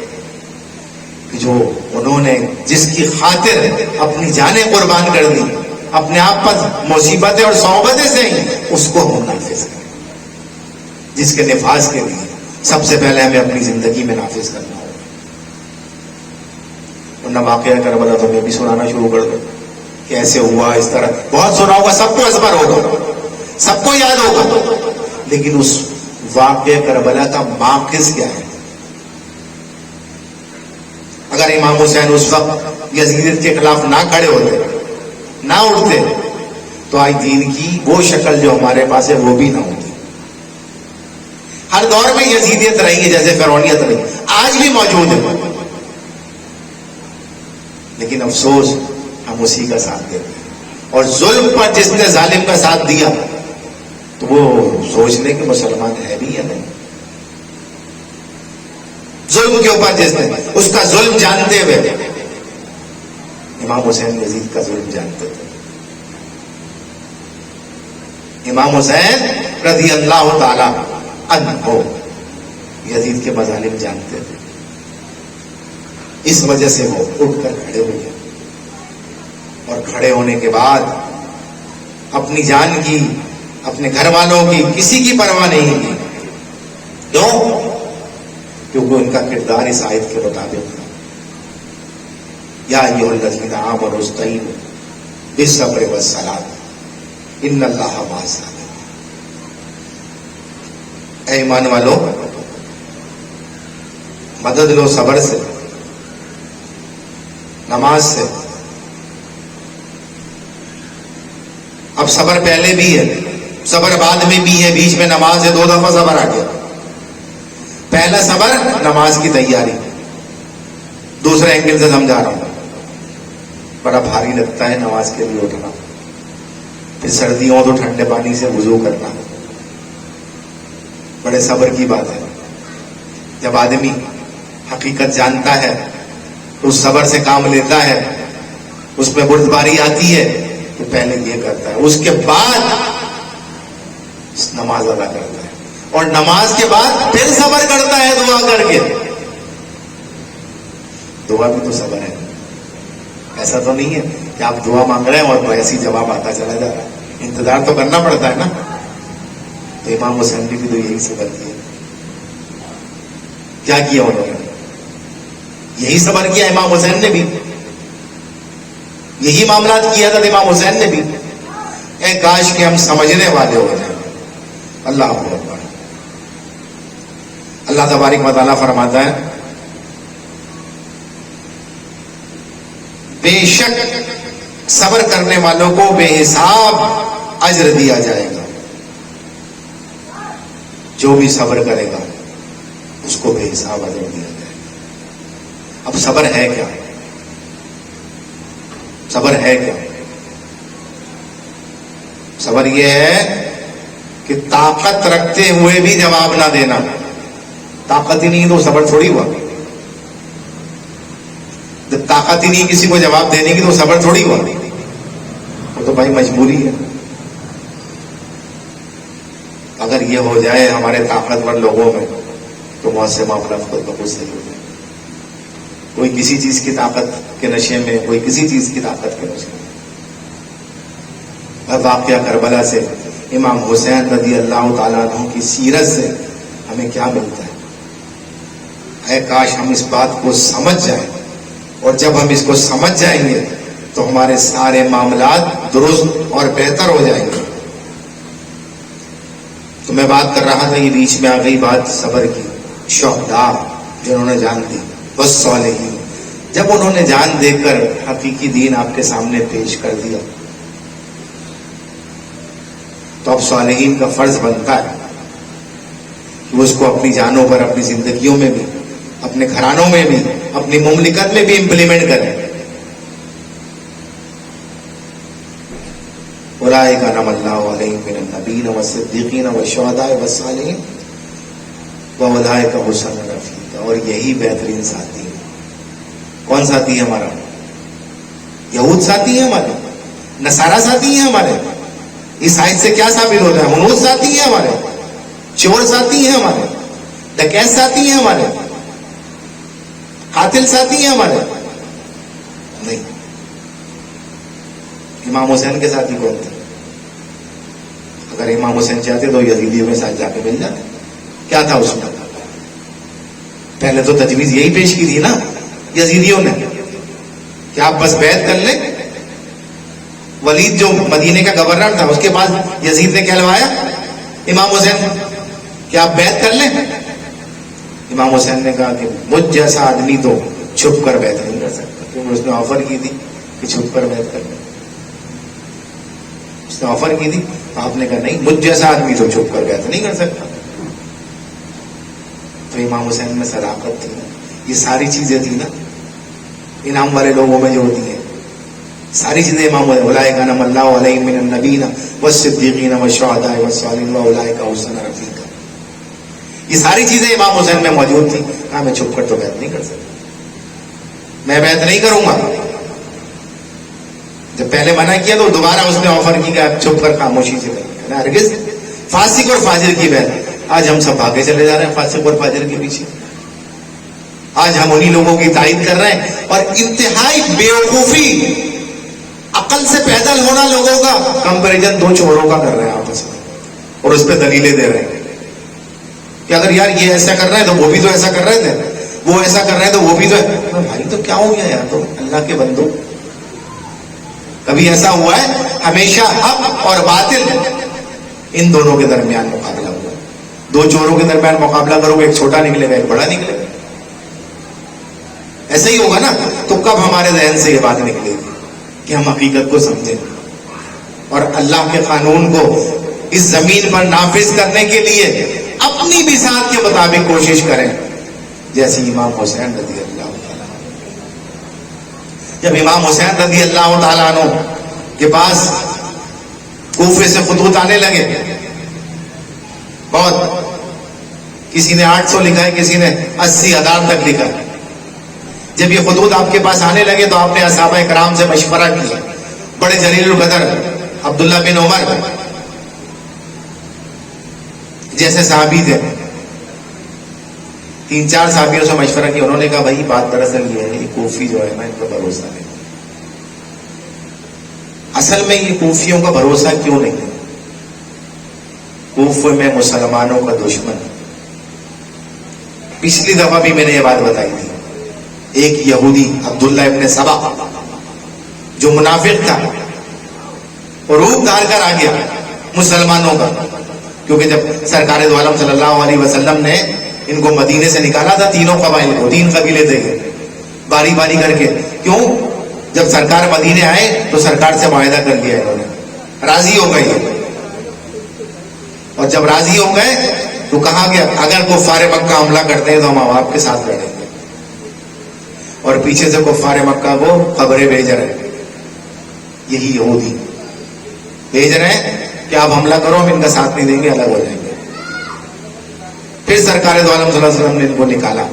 کہ جو انہوں نے جس کی خاطر اپنی جانیں قربان کر دی, اپنے آپ پر مصیبتیں اور صحبتیں سے ہی, اس کو ہم نافذ کریں. جس کے نفاذ کے لیے سب سے پہلے ہمیں اپنی زندگی میں نافذ کرنا ہوگا. ورنہ واقعہ کربلا تو میں بھی سنانا شروع کر دوں کہ ایسے ہوا, اس طرح بہت سنا ہوگا, سب کو ازبر ہوگا, سب کو یاد ہوگا, لیکن اس واقعہ کربلا کا ماخذ کیا ہے؟ اگر امام حسین اس وقت یزیدیت کے خلاف نہ کھڑے ہوتے, نہ اٹھتے, تو آج دین کی وہ شکل جو ہمارے پاس ہے وہ بھی نہ ہوتی. ہر دور میں یزیدیت رہی ہے, جیسے فرعونیت رہی, آج بھی موجود ہے, لیکن افسوس ہم اسی کا ساتھ دیتے ہیں. اور ظلم پر جس نے ظالم کا ساتھ دیا تو وہ سوچ لے کہ مسلمان ہے بھی یا نہیں. ظلم کے اوپر جس نے اس کا ظلم جانتے ہوئے، امام حسین یزید کا ظلم جانتے تھے. امام حسین رضی اللہ تعالی عنہ یزید کے مظالم جانتے تھے. اس وجہ سے وہ اٹھ کر کھڑے ہوئے، اور کھڑے ہونے کے بعد اپنی جان کی، اپنے گھر والوں کی، کسی کی پرواہ نہیں کی. کیوں؟ کیونکہ ان کا کردار اس آیت کے مطابق تھا. یا ایھا الذین آمنوا استعینوا بالصبر والصلاۃ ان اللہ مع الصابرین. اے ایمان والو، مدد لو صبر سے، نماز سے. اب صبر پہلے بھی ہے، صبر بعد میں بھی ہے، بیچ میں نماز ہے، 2 دفعہ صبر آ گیا. پہلا صبر نماز کی تیاری. دوسرے اینگل سے سمجھا رہا ہوں. بڑا بھاری لگتا ہے نماز کے لیے اٹھنا، پھر سردیوں ہو تو ٹھنڈے پانی سے وضو کرنا، بڑے صبر کی بات ہے. جب آدمی حقیقت جانتا ہے تو اس صبر سے کام لیتا ہے، اس میں بردباری آتی ہے تو پہلے یہ کرتا ہے، اس کے بعد نماز ادا کرتا ہے، اور نماز کے بعد پھر صبر کرتا ہے دعا کر کے. دعا بھی تو صبر ہے. ایسا تو نہیں ہے کہ آپ دعا مانگ رہے ہیں اور تو ایسی جواب آتا چلا جا رہا ہے. انتظار تو کرنا پڑتا ہے نا. تو امام حسین نے بھی تو یہی صبر کیا. کیا کیا انہوں نے؟ یہی صبر کیا امام حسین نے بھی. یہی معاملات کیا تھا امام حسین نے بھی. اے کاش کہ ہم سمجھنے والے ہو جائیں. اللہ اکبر. اللہ تبارک و تعالیٰ فرماتا ہے بے شک صبر کرنے والوں کو بے حساب اجر دیا جائے گا. جو بھی صبر کرے گا اس کو بے حساب اجر دیا جائے گا. اب صبر ہے کیا؟ صبر ہے کیا؟ صبر یہ ہے کہ طاقت رکھتے ہوئے بھی جواب نہ دینا. طاقت ہی نہیں تو صبر تھوڑی ہوا. جب طاقت ہی نہیں کسی کو جواب دینے کی تو صبر تھوڑی ہوا. وہ تو بھائی مجبوری ہے. اگر یہ ہو جائے ہمارے طاقتور لوگوں میں تو بہت سے معاملات خود بخود صحیح ہو جائے. کوئی کسی چیز کی طاقت کے نشے میں، کوئی کسی چیز کی طاقت کے نشے میں. اب واقعہ کربلا سے، امام حسین رضی اللہ تعالیٰ عنہ کی سیرت سے ہمیں کیا ملتا ہے؟ اے کاش ہم اس بات کو سمجھ جائیں، اور جب ہم اس کو سمجھ جائیں گے تو ہمارے سارے معاملات درست اور بہتر ہو جائیں گے. تو میں بات کر رہا تھا، یہ بیچ میں آ گئی بات صبر کی. شہداء جنہوں نے جان دی، والصالحین جب انہوں نے جان دے کر حقیقی دین آپ کے سامنے پیش کر دیا تو اب صالحین کا فرض بنتا ہے کہ وہ اس کو اپنی جانوں پر، اپنی زندگیوں میں بھی، اپنے گھرانوں میں بھی، اپنی مملکت میں بھی امپلیمنٹ کریں. اولئک انعم اللہ علیہم من النبیین والصدیقین والشہداء والصالحین واولئک حسن رفیقا. اور یہی بہترین ساتھی ہے. کون ساتھی ہے ہمارا؟ یہود ساتھی ہے ہمارے، نصارہ ساتھی ہیں ہمارے. اس آیت سے کیا ثابت ہوتا ہے؟ ہنود ساتھی ہیں ہمارے، چور ساتھی ہیں ہمارے، ڈکیت ساتھی ہیں ہمارے، قاتل ساتھی ہیں ہمارے؟ نہیں. امام حسین کے ساتھی کون تھے؟ اگر امام حسین چاہتے تو یزیدیوں کے ساتھ جا کے مل جاتے. کیا تھا اس میں؟ پہلے تو تجویز یہی پیش کی تھی نا یزیدیوں نے کہ آپ بس بیعت کر لیں. ولید جو مدینے کا گورنر تھا، اس کے پاس یزید نے کہلوایا امام حسین کہ آپ بیعت کر لیں. امام حسین نے کہا کہ مجھ جیسا آدمی تو چھپ کر بیعت نہیں کر سکتا، کیونکہ اس نے آفر کی تھی کہ چھپ کر بیعت کر لیں. اس نے آفر کی تھی، آپ نے کہا نہیں، مجھ جیسا آدمی تو چھپ کر بیعت نہیں کر سکتا. تو امام حسین میں صداقت تھی. یہ ساری چیزیں تھی نا انعام والے لوگوں میں جو ہوتی ہیں، ساری چیزیں امام اولئک انعم اللہ علیہم من النبیین والصدیقین والشہداء والصالحین واولئک حسن رفیقا. یہ ساری چیزیں امام حسین میں موجود تھی. کہا میں چھپ کر تو بیعت نہیں کر سکتا, میں بیعت نہیں کروں گا. جب پہلے منع کیا تو دوبارہ اس نے آفر کی کہ آپ چھپ کر خاموشی سے کریں. ہرگز فاسق اور فاجر کی بیعت. آج ہم سب بھاگے چلے جا رہے ہیں فاسق اور فاجر کے پیچھے. آج ہم انہی لوگوں کی تائید کر رہے ہیں, اور انتہائی بیوقوفی, عقل سے پیدل ہونا لوگوں کا کمپیریزن دو چوروں کا کر رہے ہیں آپس میں, اور اس پہ دلیلیں دے رہے ہیں کہ اگر یار یہ ایسا کر رہے ہیں تو وہ بھی تو ایسا کر رہے تھے, وہ ایسا کر رہے ہیں تو وہ بھی تو ہے. بھائی تو کیا ہو گیا یار, تو اللہ کے بندو, کبھی ایسا ہوا ہے؟ ہمیشہ حق اور باطل ان دونوں کے درمیان مقابلہ ہوا. دو چوروں کے درمیان مقابلہ کرو گے, ایک چھوٹا نکلے گا ایک بڑا نکلے گا. ایسا ہی ہوگا نا. تو کب ہمارے ذہن سے یہ بات نکلے گی کہ ہم حقیقت کو سمجھیں اور اللہ کے قانون کو اس زمین پر نافذ کرنے کے لیے اپنی بساط کے مطابق کوشش کریں, جیسے امام حسین رضی اللہ تعالیٰ عنہ. جب امام حسین رضی اللہ تعالیٰ عنہ کے پاس کوفے سے خطوط آنے لگے, بہت, کسی نے 800 لکھا ہے, کسی نے 80,000 تک لکھا ہے. جب یہ خطوط آپ کے پاس آنے لگے تو آپ نے صحابہ کرام سے مشورہ کیا. بڑے جلیل القدر عبداللہ بن عمر جیسے صحابی تھے, 3-4 صحابیوں سے مشورہ کیا. انہوں نے کہا بھائی بات دراصل یہ ہے, یہ کوفی جو ہے نا, ان پر بھروسہ نہیں. اصل میں یہ کوفیوں کا بھروسہ کیوں نہیں ہے؟ کوفے میں مسلمانوں کا دشمن. پچھلی دفعہ بھی میں نے یہ بات بتائی تھی. ایک یہودی عبداللہ ابن سبا جو منافق تھا, اور روپ دھار کر آ گیا مسلمانوں کا, کیونکہ جب سرکار دو عالم صلی اللہ علیہ وسلم نے ان کو مدینے سے نکالا تھا, تینوں قبائل کو 3 قبیلے تھے باری باری کر کے. کیوں؟ جب سرکار مدینے آئے تو سرکار سے معاہدہ کر لیا انہوں نے, راضی ہو گئے. اور جب راضی ہو گئے تو کہا کہ اگر کفار مکہ حملہ کرتے ہیں تو ہم آپ کے ساتھ لڑیں گے. اور پیچھے سے کفار مکہ کو خبریں بھیج رہے ہیں, یہی یہودی بھیج رہے ہیں کہ آپ حملہ کرو, ہم ان کا ساتھ نہیں دیں گے, الگ ہو جائیں گے. پھر سرکار دو عالم صلی اللہ علیہ وسلم نے ان کو نکالا,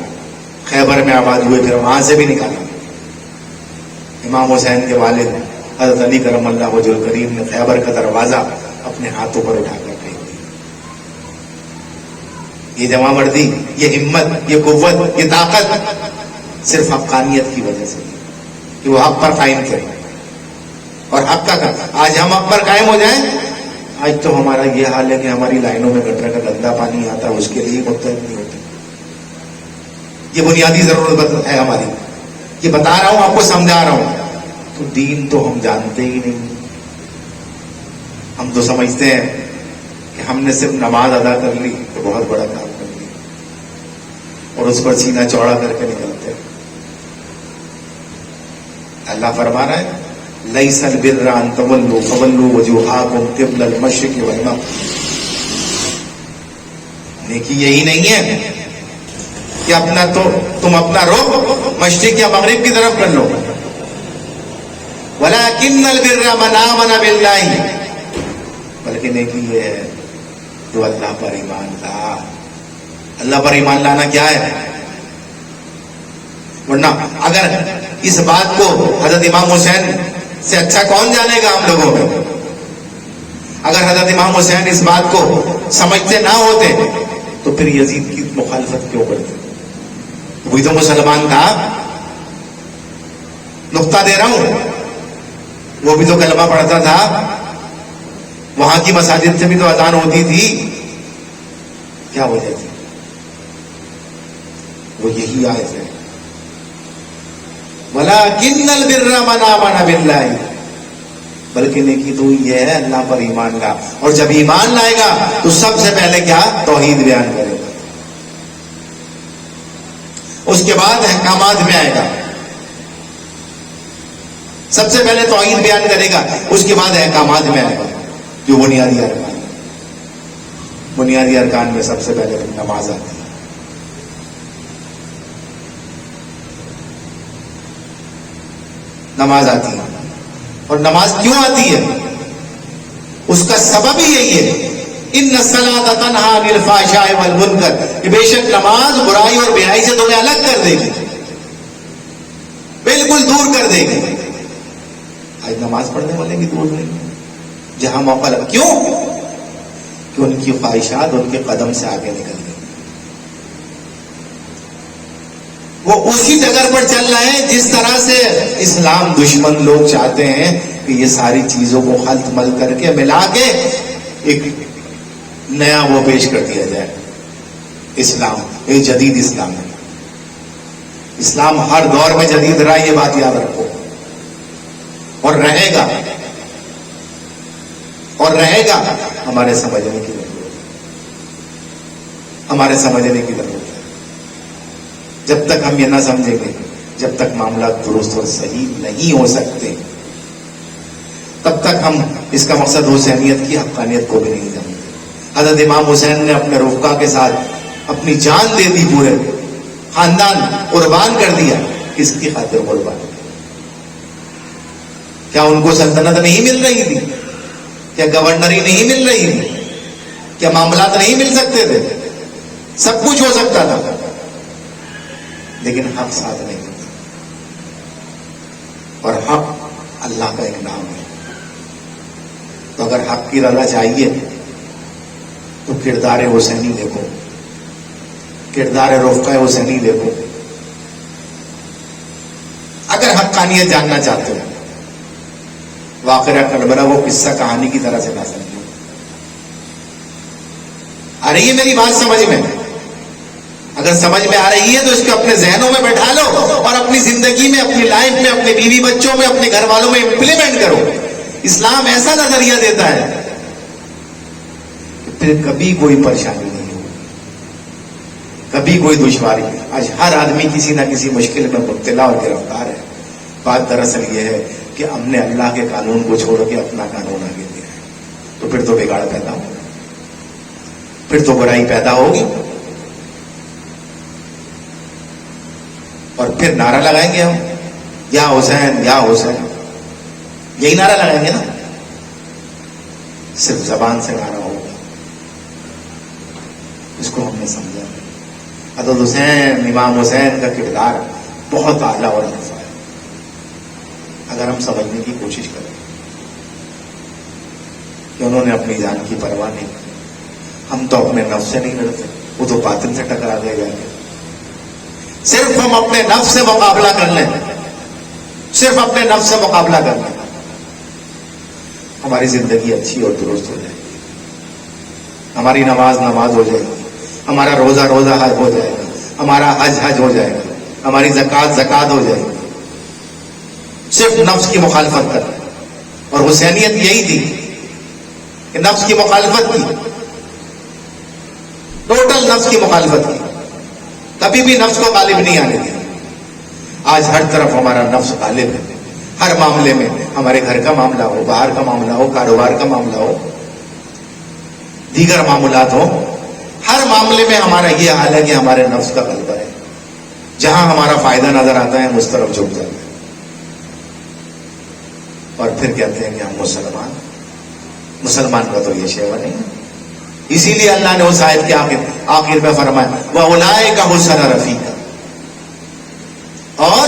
خیبر میں آباد ہوئے, پھر وہاں سے بھی نکالا. امام حسین کے والد حضرت علی کرم اللہ وجہ الکریم نے خیبر کا دروازہ اپنے ہاتھوں پر اٹھا کر پھینک دیا. یہ جمع مردی, یہ ہمت, یہ قوت, یہ طاقت صرف حقانیت کی وجہ سے, کہ وہ حق پر قائم تھے اور حق کا. آج ہم حق پر قائم ہو جائیں, آج تو ہمارا یہ حال ہے کہ ہماری لائنوں میں گٹر کا گندا پانی آتا ہے, اس کے لیے متحد نہیں ہوتے. یہ بنیادی ضرورت ہے ہماری. یہ بتا رہا ہوں, آپ کو سمجھا رہا ہوں. تو دین تو ہم جانتے ہی نہیں. ہم تو سمجھتے ہیں کہ ہم نے صرف نماز ادا کر لی تو بہت بڑا کام کر لیا, اور اس پر سینہ چوڑا کر کے نکلتے ہیں. اللہ فرما رہا ہے لیس البر ان تولوا فولوا وجوہکم قبل المشرق والمغرب. نیکی یہی نہیں ہے کہ اپنا تو تم اپنا رخ مشرق یا مغرب کی طرف کر لو. ولکن البر من آمن باللہ, بلکہ نیکی یہ ہے جو اللہ پر ایمان لا. اللہ پر ایمان لانا کیا ہے؟ ورنہ اگر اس بات کو حضرت امام حسین سے اچھا کون جانے گا ہم لوگوں میں؟ اگر حضرت امام حسین اس بات کو سمجھتے نہ ہوتے تو پھر یزید کی مخالفت کیوں کرتے؟ وہی تو مسلمان تھا. نقطہ دے رہا ہوں, وہ بھی تو کلمہ پڑھتا تھا, وہاں کی مساجد سے بھی تو اذان ہوتی تھی. کیا وجہ تھی؟ وہ یہی آیت ہے وَلَكِنَّ الْبِرَّ مَنْ آمَنَ بِاللَّهِ, بلکہ نیکی تو یہ ہے اللہ پر ایمان لا. اور جب ایمان لائے گا تو سب سے پہلے کیا؟ توحید بیان کرے گا. اس کے بعد احکامات میں آئے گا. سب سے پہلے توحید بیان کرے گا, اس کے بعد احکامات میں آئے گا جو بنیادی ارکان. بنیادی ارکان میں سب سے پہلے نماز آتی ہے. نماز آتی ہے. اور نماز کیوں آتی ہے؟ اس کا سبب ہی یہی ہے. ان الصلاۃ تنہا عن الفحشاء والمنکر، کہ بے شک نماز برائی اور بے حیائی سے تمہیں الگ کر دے گی، بالکل دور کر دے گی۔ آج نماز پڑھنے والے بھی دور نہیں ہیں، جہاں موقع لگا، کیوں؟ کہ ان کی خواہشات ان کے قدم سے آگے نکل گئی، وہ اسی ڈگر پر چل رہے ہیں جس طرح سے اسلام دشمن لوگ چاہتے ہیں کہ یہ ساری چیزوں کو خلط مل کر کے ملا کے ایک نیا وہ پیش کر دیا جائے۔ اسلام ایک جدید اسلام ہے، اسلام ہر دور میں جدید رہا، یہ بات یاد رکھو، اور رہے گا، اور رہے گا۔ ہمارے سمجھنے کی ضرورت ہے، ہمارے سمجھنے کی ضرورت ہے۔ جب تک ہم یہ نہ سمجھیں گے، جب تک معاملات درست اور صحیح نہیں ہو سکتے، تب تک ہم اس کا مقصد حسینیت کی حقانیت کو بھی نہیں جانتے۔ حضرت امام حسین نے اپنے رفقا کے ساتھ اپنی جان دے دی، پورے خاندان قربان کر دیا، کس کی خاطر قربان؟ کیا ان کو سلطنت نہیں مل رہی تھی؟ کیا گورنری نہیں مل رہی تھی؟ کیا معاملات نہیں مل سکتے تھے؟ سب کچھ ہو سکتا تھا، لیکن حق ساتھ نہیں ہوتا، اور حق اللہ کا ایک نام ہے۔ تو اگر حق کی رضا چاہیے تو کردار حسینی دیکھو، کردار رفقہ حسینی دیکھو۔ اگر حقانیت جاننا چاہتے ہو، واقعہ کربلا وہ قصہ کہانی کی طرح سے نہ سمجھو۔ آ رہی ہے میری بات سمجھ میں؟ اگر سمجھ میں آ رہی ہے تو اس کو اپنے ذہنوں میں بیٹھا لو اور اپنی زندگی میں، اپنی لائف میں، اپنے بیوی بچوں میں، اپنے گھر والوں میں امپلیمنٹ کرو۔ اسلام ایسا نظریہ دیتا ہے کہ پھر کبھی کوئی پریشانی نہیں ہوگی، کبھی کوئی دشواری۔ آج ہر آدمی کسی نہ کسی مشکل میں مبتلا اور گرفتار ہے۔ بات دراصل یہ ہے کہ ہم نے اللہ کے قانون کو چھوڑ کے اپنا قانون آگے دیا ہے، تو پھر تو بگاڑ پیدا ہوگا، پھر تو برائی پیدا ہوگی، اور پھر نعرہ لگائیں گے ہم، یا حسین یا حسین، یہی نعرہ لگائیں گے نا، صرف زبان سے نعرہ ہوگا۔ اس کو ہم نے سمجھا۔ حضرت حسین، امام حسین کا کردار بہت اعلیٰ اور نفع ہے، اگر ہم سمجھنے کی کوشش کریں کہ انہوں نے اپنی جان کی پرواہ نہیں کی۔ ہم تو اپنے نفس سے نہیں لڑتے، وہ تو باطن سے ٹکرا دے گا۔ صرف ہم اپنے نفس سے مقابلہ کر لیں، صرف اپنے نفس سے مقابلہ کر لیں، ہماری زندگی اچھی اور درست ہو جائے گی، ہماری نماز نماز ہو جائے گی، ہمارا روزہ روزہ حج ہو جائے گا، ہمارا حج حج ہو جائے گا، ہماری زکوٰۃ زکوٰۃ ہو جائے گی۔ صرف نفس کی مخالفت کر، اور حسینیت یہی تھی کہ نفس کی مخالفت کی، ٹوٹل نفس کی مخالفت کی، کبھی بھی نفس کو غالب نہیں آنے دیا۔ آج ہر طرف ہمارا نفس غالب ہے، ہر معاملے میں، ہمارے گھر کا معاملہ ہو، باہر کا معاملہ ہو، کاروبار کا معاملہ ہو، دیگر معاملات ہو، ہر معاملے میں ہمارا یہ حال ہے کہ ہمارے نفس کا غلبہ ہے۔ جہاں ہمارا فائدہ نظر آتا ہے ہم اس طرف جھک جاتے ہیں، اور پھر کہتے ہیں کہ ہم مسلمان کا تو یہ شیوا نہیں ہے۔ اسی لیے اللہ نے اس آیت کے آخر میں فرمایا وَأُولَٰئِكَ حُسْنُ رَفِیقٍ، اور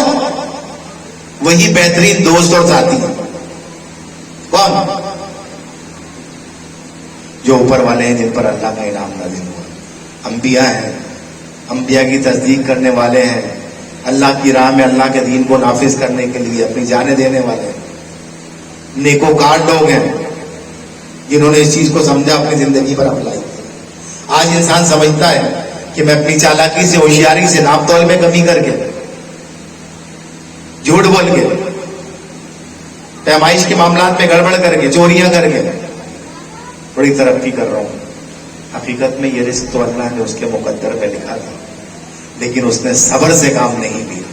وہی بہترین دوست اور ساتھی ہیں۔ کون؟ جو اوپر والے ہیں، جن پر اللہ کا انعام نازل ہوا، انبیاء ہیں، انبیاء کی تصدیق کرنے والے ہیں، اللہ کی راہ میں اللہ کے دین کو نافذ کرنے کے لیے اپنی جانیں دینے والے ہیں، نیکوکار لوگ ہیں جنہوں نے اس چیز کو سمجھا، اپنی زندگی پر اپلائی کیا۔ آج انسان سمجھتا ہے کہ میں اپنی چالاکی سے، ہوشیاری سے، ناپ تول میں کمی کر کے، جھوٹ بول کے، پیمائش کے معاملات میں گڑبڑ کر کے، چوریاں کر کے بڑی ترقی کر رہا ہوں۔ حقیقت میں یہ رزق تو اللہ نے اس کے مقدر میں لکھا تھا، لیکن اس نے صبر سے کام نہیں لیا،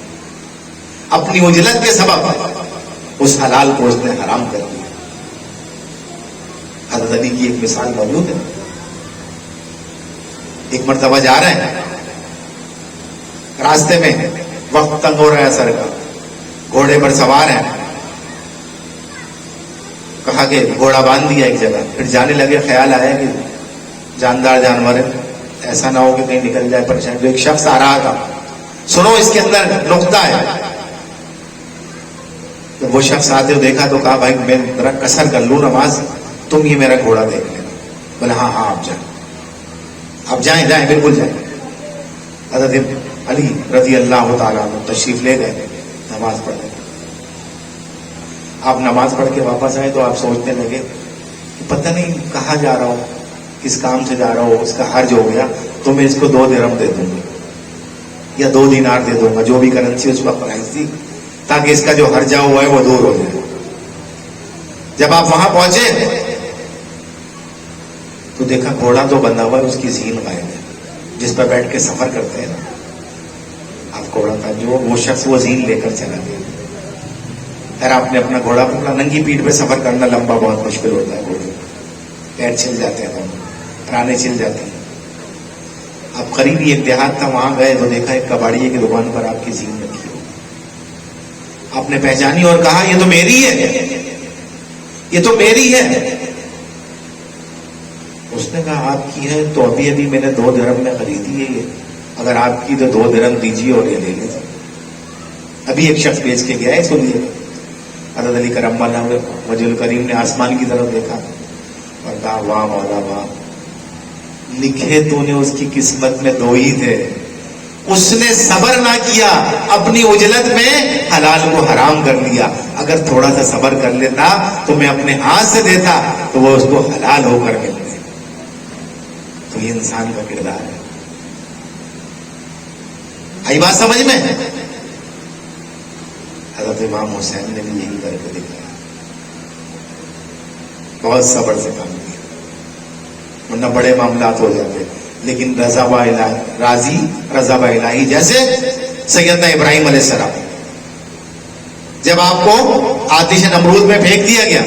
اپنی عجلت کے سبب اس حلال کو اس نے حرام کر دیا۔ حضرت علی کی ایک مثال موجود ہے۔ ایک مرتبہ جا رہے ہیں، راستے میں وقت تنگ ہو رہا ہے سر کا، گھوڑے پر سوار ہیں، کہا کہ گھوڑا باندھ دیا ایک جگہ، پھر جانے لگے، خیال آیا کہ جاندار جانور ہے, ایسا نہ ہو کہ کہیں نکل جائے پریشان. جو ایک شخص آ رہا تھا, سنو اس کے اندر نقطہ ہے. جب وہ شخص آتے ہو دیکھا تو کہا بھائی میں ذرا قصر کر لوں نماز, تم یہ میرا گھوڑا دیکھ لینا. بولے ہاں ہاں آپ جائیں, آپ جائیں جائیں بالکل جائیں. حضرت علی رضی اللہ تعالیٰ عنہ تشریف لے گئے, نماز پڑھنے. آپ نماز پڑھ کے واپس آئے تو آپ سوچنے لگے کہ پتہ نہیں کہاں جا رہا ہوں, کس کام سے جا رہا ہوں, اس کا حرج ہو گیا تو میں اس کو 2 درہم دے دوں گا یا 2 دینار دے دوں گا, جو بھی کرنسی اس وقت پرائز تھی, تاکہ اس کا جو حرجہ ہوا ہے وہ دور ہو جائے. جب آپ وہاں پہنچے تو دیکھا گھوڑا تو بندھا ہوا ہے, اس کی زین غائب ہے, جس پر بیٹھ کے سفر کرتے ہیں نا. آپ گھوڑا تھا جو وہ شخص وہ زین لے کر چلا گیا. خیر آپ نے اپنا گھوڑا پکڑا. ننگی پیٹھ پہ سفر کرنا لمبا بہت مشکل ہوتا ہے, گھوڑے پیر چھل جاتے ہیں, پرانے چھل جاتے ہیں. آپ قریب ہی ایک دیہات تھا, وہاں گئے تو دیکھا ایک کباڑیے کی دکان پر آپ کی زین رکھی ہو. آپ نے پہچانی اور کہا یہ تو میری ہے, یہ تو میری ہے. اس نے کہا آپ کی ہے تو ابھی ابھی میں نے 2 درہم میں خریدی ہے یہ, اگر آپ کی تو 2 درہم دیجیے اور یہ لے لیجیے. ابھی ایک شخص بیچ کے گیا ہے اس کو لیے. حضرت علی کرم اللہ وجہ الکریم نے آسمان کی طرف دیکھا اور کہا واہ مولا واہ, لکھے تو نے اس کی قسمت میں 2 ہی تھے, اس نے صبر نہ کیا, اپنی عجلت میں حلال کو حرام کر لیا. اگر تھوڑا سا صبر کر لیتا تو میں اپنے ہاتھ سے دیتا تو وہ اس کو حلال ہو کر ملتے. تو یہ انسان کا کردار ہے. آئی بات سمجھ میں؟ حضرت امام حسین نے بھی یہی کر کے دکھایا, بہت صبر سے کام کیا, ورنہ بڑے معاملات ہو جاتے. لیکن رضا با الہی جیسے سیدنا ابراہیم علیہ السلام, جب آپ کو آتش نمرود میں پھینک دیا گیا,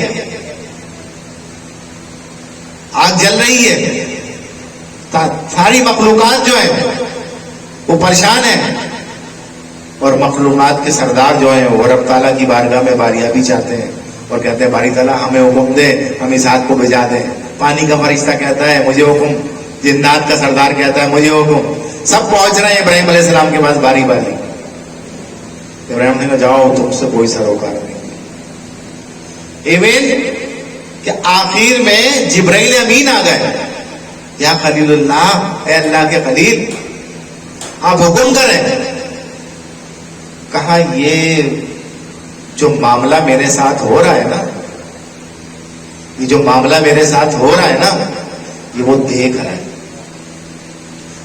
آگ جل رہی ہے, ساری مخلوقات جو ہے وہ پریشان ہے, اور مخلوقات کے سردار جو ہیں وہ رب تعالیٰ کی بارگاہ میں باریابی چاہتے ہیں اور کہتے ہیں باری تعالیٰ ہمیں حکم دے, ہم اس آگ کو بجھا دیں. پانی کا فرشتہ کہتا ہے مجھے حکم, جنات کا سردار کہتا ہے مجھے حکم. سب پہنچ رہے ہیں ابراہیم علیہ السلام کے پاس باری باری. ابراہیم نے کہا جاؤ تم سے کوئی سروکار نہیں. ایون کہ آخر میں جبرائیل امین آ گئے, یا خلیل اللہ, اے اللہ کے خلیل آپ حکم کریں. کہا یہ جو معاملہ میرے ساتھ ہو رہا ہے نا, یہ جو معاملہ میرے ساتھ ہو رہا ہے نا, یہ وہ دیکھ رہا ہے,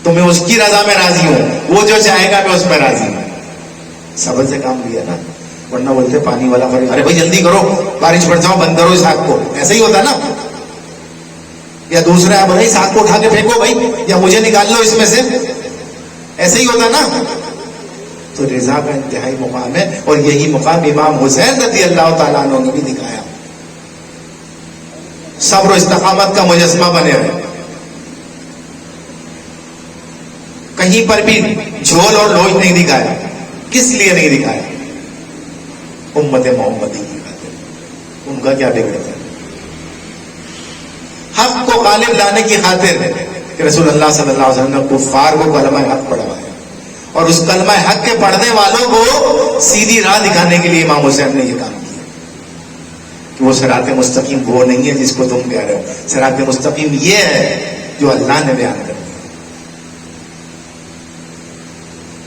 تو میں اس کی رضا میں راضی ہوں, وہ جو چاہے گا میں اس میں راضی ہوں. صبر سے کام لیا نا, ورنہ بولتے پانی والا فرق, ارے بھائی جلدی کرو بارش پڑ جاؤ, بند کرو اس آگ کو. ایسا ہی ہوتا نا. یا دوسرا ہے بھائی اس آگ کو اٹھا کے پھینکو بھائی, یا مجھے نکال لو اس میں سے. ایسا ہی ہوتا نا. تو رضا کا انتہائی مقام ہے, اور یہی مقام امام حسین رضی اللہ تعالیٰ عنہ نے بھی دکھایا. صبر و استقامت کا مجسمہ بنے رہے, کہیں پر بھی جھول اور لوچ نہیں دکھایا. کس لیے نہیں دکھایا؟ امت محمدی کی خاطر. ان کا کیا بگڑتا ہے؟ حق کو غالب لانے کی خاطر کہ رسول اللہ صلی اللہ علیہ وسلم نے کفار کو کلمہ حق پڑھوایا, اور اس کلمہ حق کے پڑھنے والوں کو سیدھی راہ دکھانے کے لیے امام حسین نے یہ کام کیا کہ وہ صراط مستقیم وہ نہیں ہے جس کو تم کہہ رہے ہو. صراط مستقیم یہ ہے جو اللہ نے بیان کر دیا.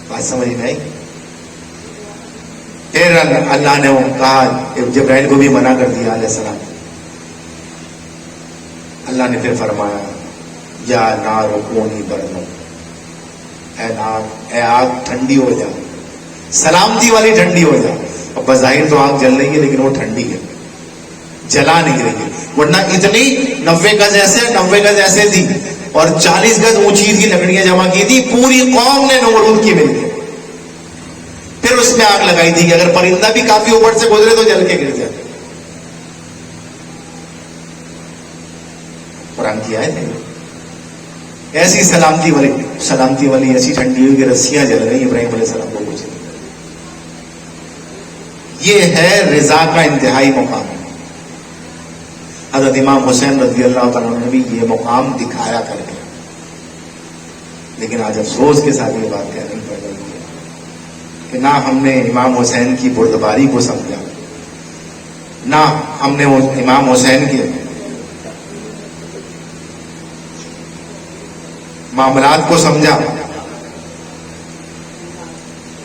بات سمجھ میں آئی؟ پھر اللہ نے کہا, جبرائیل کو بھی منع کر دیا علیہ السلام. اللہ نے پھر فرمایا یا نار کونی بردو, اے نار, اے آگ ٹھنڈی ہو جا, سلامتی والی ٹھنڈی ہو جا. اور بظاہر تو آگ جل رہی ہے لیکن وہ ٹھنڈی ہے, جلا نہیں رہی ہے. ورنہ اتنی 90 گز ایسے تھی اور 40 گز اونچی تھی, لکڑیاں جمع کی تھی, پوری قوم نے نمرود کی مل کے پھر اس میں آگ لگائی تھی کہ اگر پرندہ بھی کافی اوپر سے گزرے تو جل کے گر جائے. قرآن کی آیت ہے. ایسی سلامتی والی ایسی ٹھنڈی ہوئی کہ رسیاں جل رہی ابراہیم علیہ السلام کو کچھ. یہ ہے رضا کا انتہائی مقام. حضرت امام حسین رضی اللہ تعالیٰ نے بھی یہ مقام دکھایا کر کے، لیکن آج افسوس کے ساتھ یہ بات کہنی پڑ رہی ہے کہ نہ ہم نے امام حسین کی بردباری کو سمجھا، نہ ہم نے وہ امام حسین کے معاملات کو سمجھا.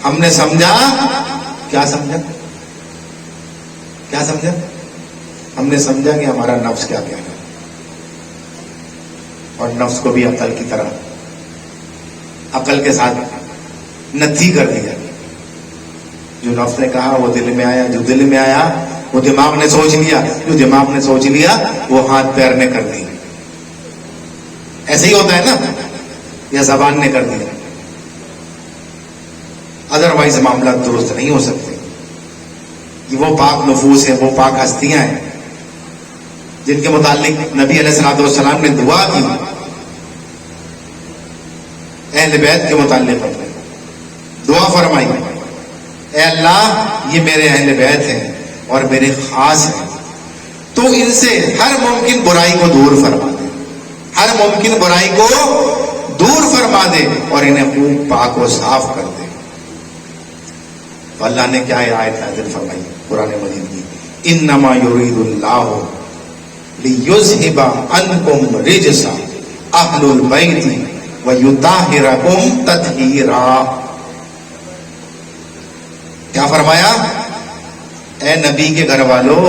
ہم نے سمجھا کیا سمجھا؟ کیا سمجھا؟ ہم نے سمجھا کہ ہمارا نفس کیا کہہ رہا ہے، اور نفس کو بھی عقل کی طرح عقل کے ساتھ نتھی کر دیا. جو نفس نے کہا وہ دل میں آیا، جو دل میں آیا وہ دماغ نے سوچ لیا، جو دماغ نے سوچ لیا وہ ہاتھ پیر نے کر دی. ایسے ہی ہوتا ہے نا، یا زبان نے کر دیا. ادروائز معاملات درست نہیں ہو سکتے. یہ وہ پاک نفوس ہیں، وہ پاک ہستیاں ہیں جن کے متعلق نبی علیہ الصلوۃ والسلام نے دعا کی. اہل بیت کے متعلق دعا فرمائی، اے اللہ یہ میرے اہل بیت ہیں اور میرے خاص ہیں، تو ان سے ہر ممکن برائی کو دور فرما دے، ہر ممکن برائی کو دور فرما دے اور انہیں خوب پاک و صاف کر دے. تو اللہ نے کیا آیت نازل فرمائی قرآن مجید کی، انما یرید اللہ لیذھب عنکم رجس اہل البیت ویطہرکم تطہیرا. کیا فرمایا؟ اے نبی کے گھر والو،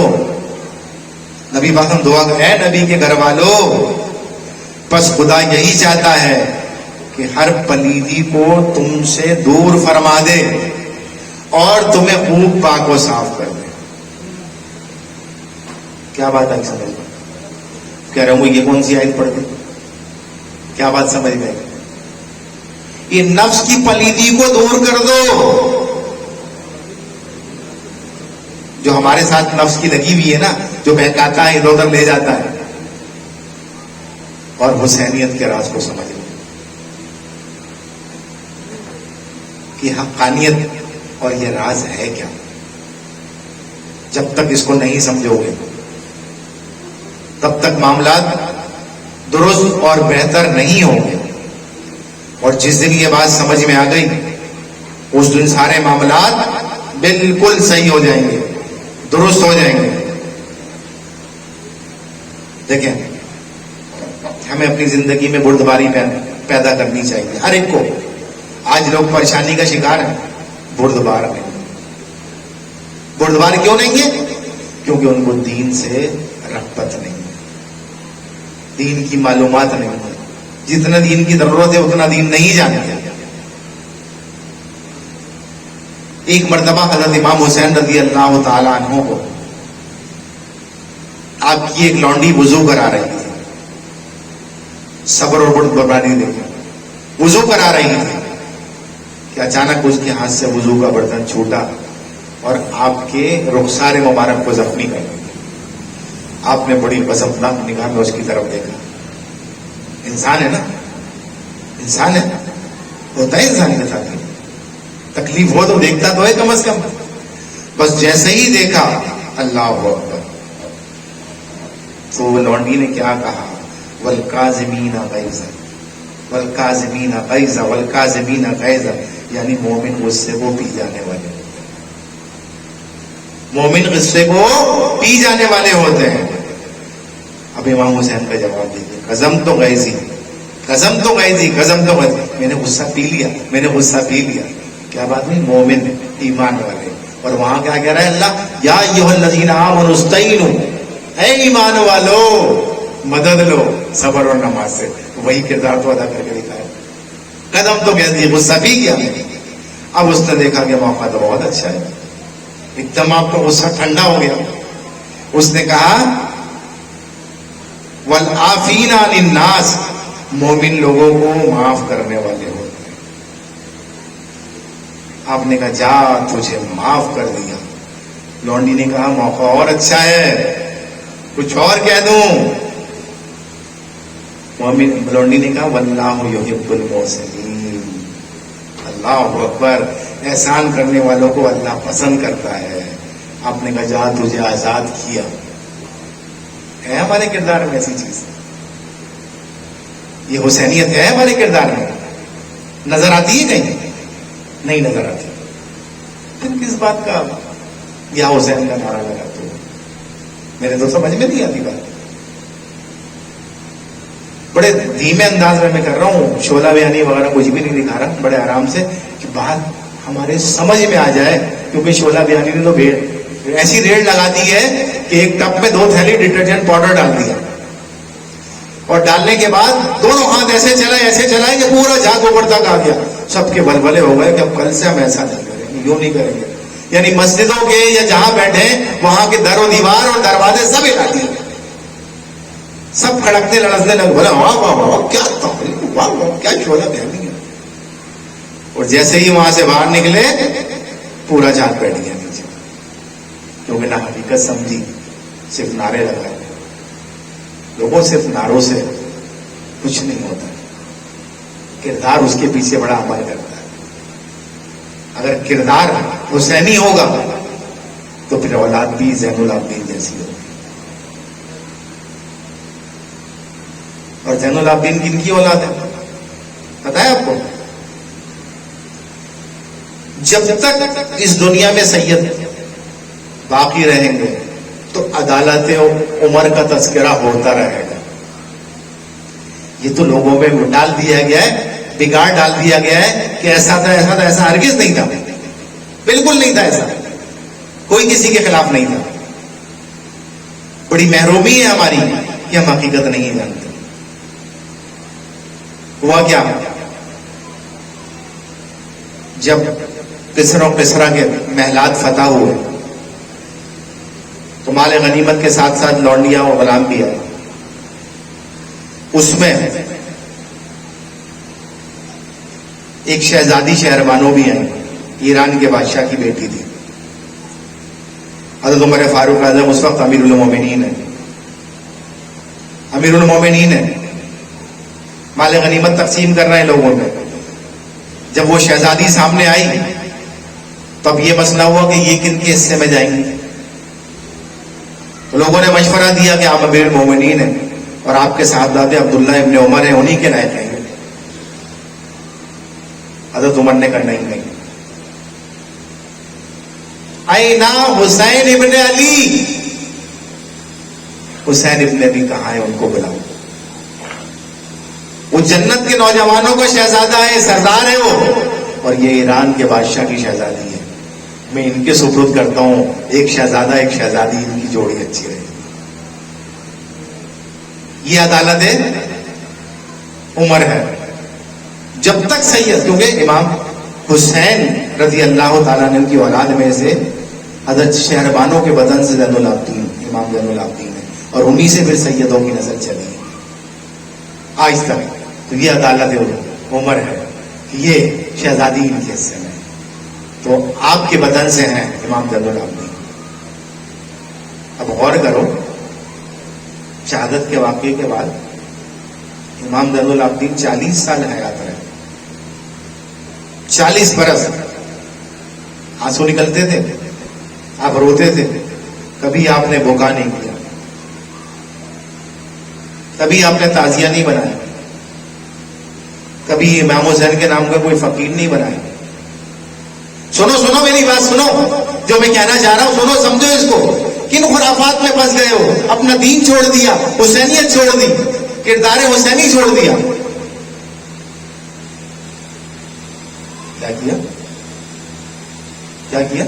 نبی پاک ہم دعا اے نبی کے گھر والو، بس خدا یہی چاہتا ہے کہ ہر پلیدی کو تم سے دور فرما دے اور تمہیں خوب پاک و صاف کر دے. کیا بات ہے؟ سمجھ گئے؟ کہہ رہا ہوں یہ کون سی آیت پڑھ دی؟ کیا بات سمجھ گئے؟ یہ نفس کی پلیدی کو دور کر دو جو ہمارے ساتھ نفس کی لگی ہوئی ہے نا، جو بہکاتا ہے، ادھر ادھر لے جاتا ہے، اور حسینیت کے راز کو سمجھ لو کہ حقانیت اور یہ راز ہے کیا. جب تک اس کو نہیں سمجھو گے تب تک معاملات درست اور بہتر نہیں ہوں گے. اور جس دن یہ بات سمجھ میں آ گئی اس دن سارے معاملات بالکل صحیح ہو جائیں گے، درست ہو جائیں گے. دیکھیں، ہمیں اپنی زندگی میں بردباری پیدا کرنی چاہیے ہر ایک کو. آج لوگ پریشانی کا شکار ہیں، بردبار نہیں. بردبار کیوں نہیں ہے؟ کیونکہ ان کو دین سے رغبت نہیں ہے، دین کی معلومات نہیں ہے. جتنا دین کی ضرورت ہے اتنا دین نہیں جانتے. ایک مرتبہ حضرت امام حسین رضی اللہ تعالیٰ عنہ کو آپ کی ایک لونڈی وضو کرا رہی تھی، صبر اور بردباری دیکھیں، وضو کرا رہی تھی کہ اچانک اس کے ہاتھ سے وضو کا برتن چھوٹا اور آپ کے رخسار مبارک کو زخمی کر دیا. آپ نے بڑی غضبناک نگاہ میں اس کی طرف دیکھا. انسان ہے نا، انسان ہے، ہوتا ہے انسان کے ساتھ تکلیف ہو تو دیکھتا تو ہے کم از کم. بس جیسے ہی دیکھا اللہ اکبر، تو لونڈی نے کیا کہا، والکاظمین غیظ، والکاظمین غیظ، والکاظمین غیظ، یعنی مومن غصے کو پی جانے والے، مومن غصے کو پی جانے والے ہوتے ہیں. اب امام حسین کا جواب دیجیے، قسم تو غیظی، قسم تو غیظی، قسم تو غیظی، میں نے غصہ پی لیا، میں نے غصہ پی لیا. کیا بات نہیں؟ مومن ایمان والے. اور وہاں کیا کہہ رہا ہے اللہ، یا ایھا الذین آمنوا استعینوا، اے ایمان والو مدد لو صبر اور نماز سے. وہی کردار تو ادا کر کے دکھایا. قدم تو کہہ دی، غصہ پی گیا. اب اس نے دیکھا کہ موقع تو بہت اچھا ہے، ایک دم آپ کا غصہ ٹھنڈا ہو گیا. اس نے کہا والعافین عن الناس، مومن لوگوں کو معاف کرنے والے ہوتے ہیں. آپ نے کہا جا تجھے معاف کر دیا. لونڈی نے کہا موقع اور اچھا ہے، کچھ اور کہہ دوں. لونڈی نے کہا واللہ یحب المحسنین، اللہ اکبر، احسان کرنے والوں کو اللہ پسند کرتا ہے. آپ نے کہا جا تجھے آزاد کیا. ہے ہمارے کردار میں ایسی چیز؟ یہ حسینیت ہے ہمارے کردار میں؟ نظر آتی ہے کہیں؟ نہیں نظر آتی. پھر کس بات کا یا حسین کا نعرہ لگاتے ہو؟ میرے تو سمجھ میں نہیں آتی بات. بڑے دھیمے انداز میں کر رہا ہوں، شعلہ بیانی وغیرہ کچھ بھی نہیں دکھا رہا، بڑے آرام سے کہ بات ہمارے سمجھ میں آ جائے. کیونکہ شعلہ بیانی نے تو ایسی ریڑ لگا دی ہے کہ ایک ٹب میں 2 تھیلی ڈٹرجنٹ پاؤڈر ڈال دیا، اور ڈالنے کے بعد دونوں ہاتھ ایسے چلائے کہ پورا جھاگ اوپر تک آ گیا. سب کے بلبلے ہو گئے کہ اب کل سے ہم ایسا نہیں کریں گے، یوں نہیں کریں گے. یعنی مسجدوں کے یا جہاں بیٹھے وہاں کے در و دیوار اور دروازے سب ہلا دیے، سب کھڑکنے لڑکنے لگ. بولا واہ واہ واہ کیا تحریک، واہ واہ کیا شعلہ بیانی ہے. اور جیسے ہی وہاں سے باہر نکلے پورا جھاگ بیٹھ گیا نیچے، کیونکہ نہ حقیقت سمجھی، صرف نعرے لگائے. لوگوں صرف نعروں سے کچھ نہیں ہوتا، کردار اس کے پیچھے بڑا عمل کرتا ہے. اگر کردار حسینی ہوگا تو پھر اولاد بھی زین العابدین جیسی ہوگی. اور زین العابدین کن کی اولاد ہے پتا ہے آپ کو؟ جب تک اس دنیا میں سید باقی رہیں گے تو عدالت عمر کا تذکرہ ہوتا رہے گا. یہ تو لوگوں میں ڈال دیا گیا ہے، بگاڑ ڈال دیا گیا ہے کہ ایسا تھا ایسا تھا. ایسا ہرگز نہیں تھا، بالکل نہیں تھا. ایسا کوئی کسی کے خلاف نہیں تھا. بڑی محرومی ہے ہماری کہ ہم حقیقت نہیں جانتے. ہوا کیا؟ جب کسرا و کسرا کے محلات فتح ہوئے تو مال غنیمت کے ساتھ ساتھ لونڈیاں اور غلام بھی آئے. اس میں ایک شہزادی شہربانو بھی آئی، ایران کے بادشاہ کی بیٹی تھی. حضرت عمر فاروق اعظم اس وقت امیر المومنین ہے، امیر المومنین ہے، مال غنیمت تقسیم کر رہے ہیں لوگوں میں. جب وہ شہزادی سامنے آئی تب یہ مسئلہ ہوا کہ یہ کن کے حصے میں جائیں گے. لوگوں نے مشورہ دیا کہ آپ امیر المومنین ہیں اور آپ کے صاحبزادے عبداللہ ابن عمر ہیں، انہی کے لائق ہیں. حضرت عمر نے کہا نہیں، اینا حسین ابن علی، حسین ابن علی کہاں ہے؟ ان کو بلاؤ. وہ جنت کے نوجوانوں کا شہزادہ ہے، سردار ہے وہ، اور یہ ایران کے بادشاہ کی شہزادی ہے. میں ان کے سپرد کرتا ہوں، ایک شہزادہ ایک شہزادی، ان کی جوڑی اچھی رہے. یہ عدالت عمر ہے. جب تک سید، کیونکہ امام حسین رضی اللہ تعالیٰ عنہ کی اولاد میں سے حضرت شہربانوں کے بدن سے زین العابدین، امام زین العابدین ہے، اور انہی سے پھر سیدوں کی نسل چلی آج تک. تو یہ عدالت عمر ہے، یہ شہزادی ان کے حصے میں، تو آپ کے بدن سے ہیں امام زین العابدین. اب غور کرو، شہادت کے واقعے کے بعد امام زین العابدین 40 سال حیات رہے. 40 برس آنسو نکلتے تھے، آپ روتے تھے، کبھی آپ نے بکا نہیں کیا، کبھی آپ نے تعزیہ نہیں بنایا، کبھی امام حسین کے نام کا کوئی فقیر نہیں بنایا. سنو میری بات سنو، جو میں کہنا چاہ رہا ہوں سنو، سمجھو اس کو. کن خرافات میں پھنس گئے ہو؟ اپنا دین چھوڑ دیا، حسینیت چھوڑ دی، کردار حسینی چھوڑ دیا. کیا کیا؟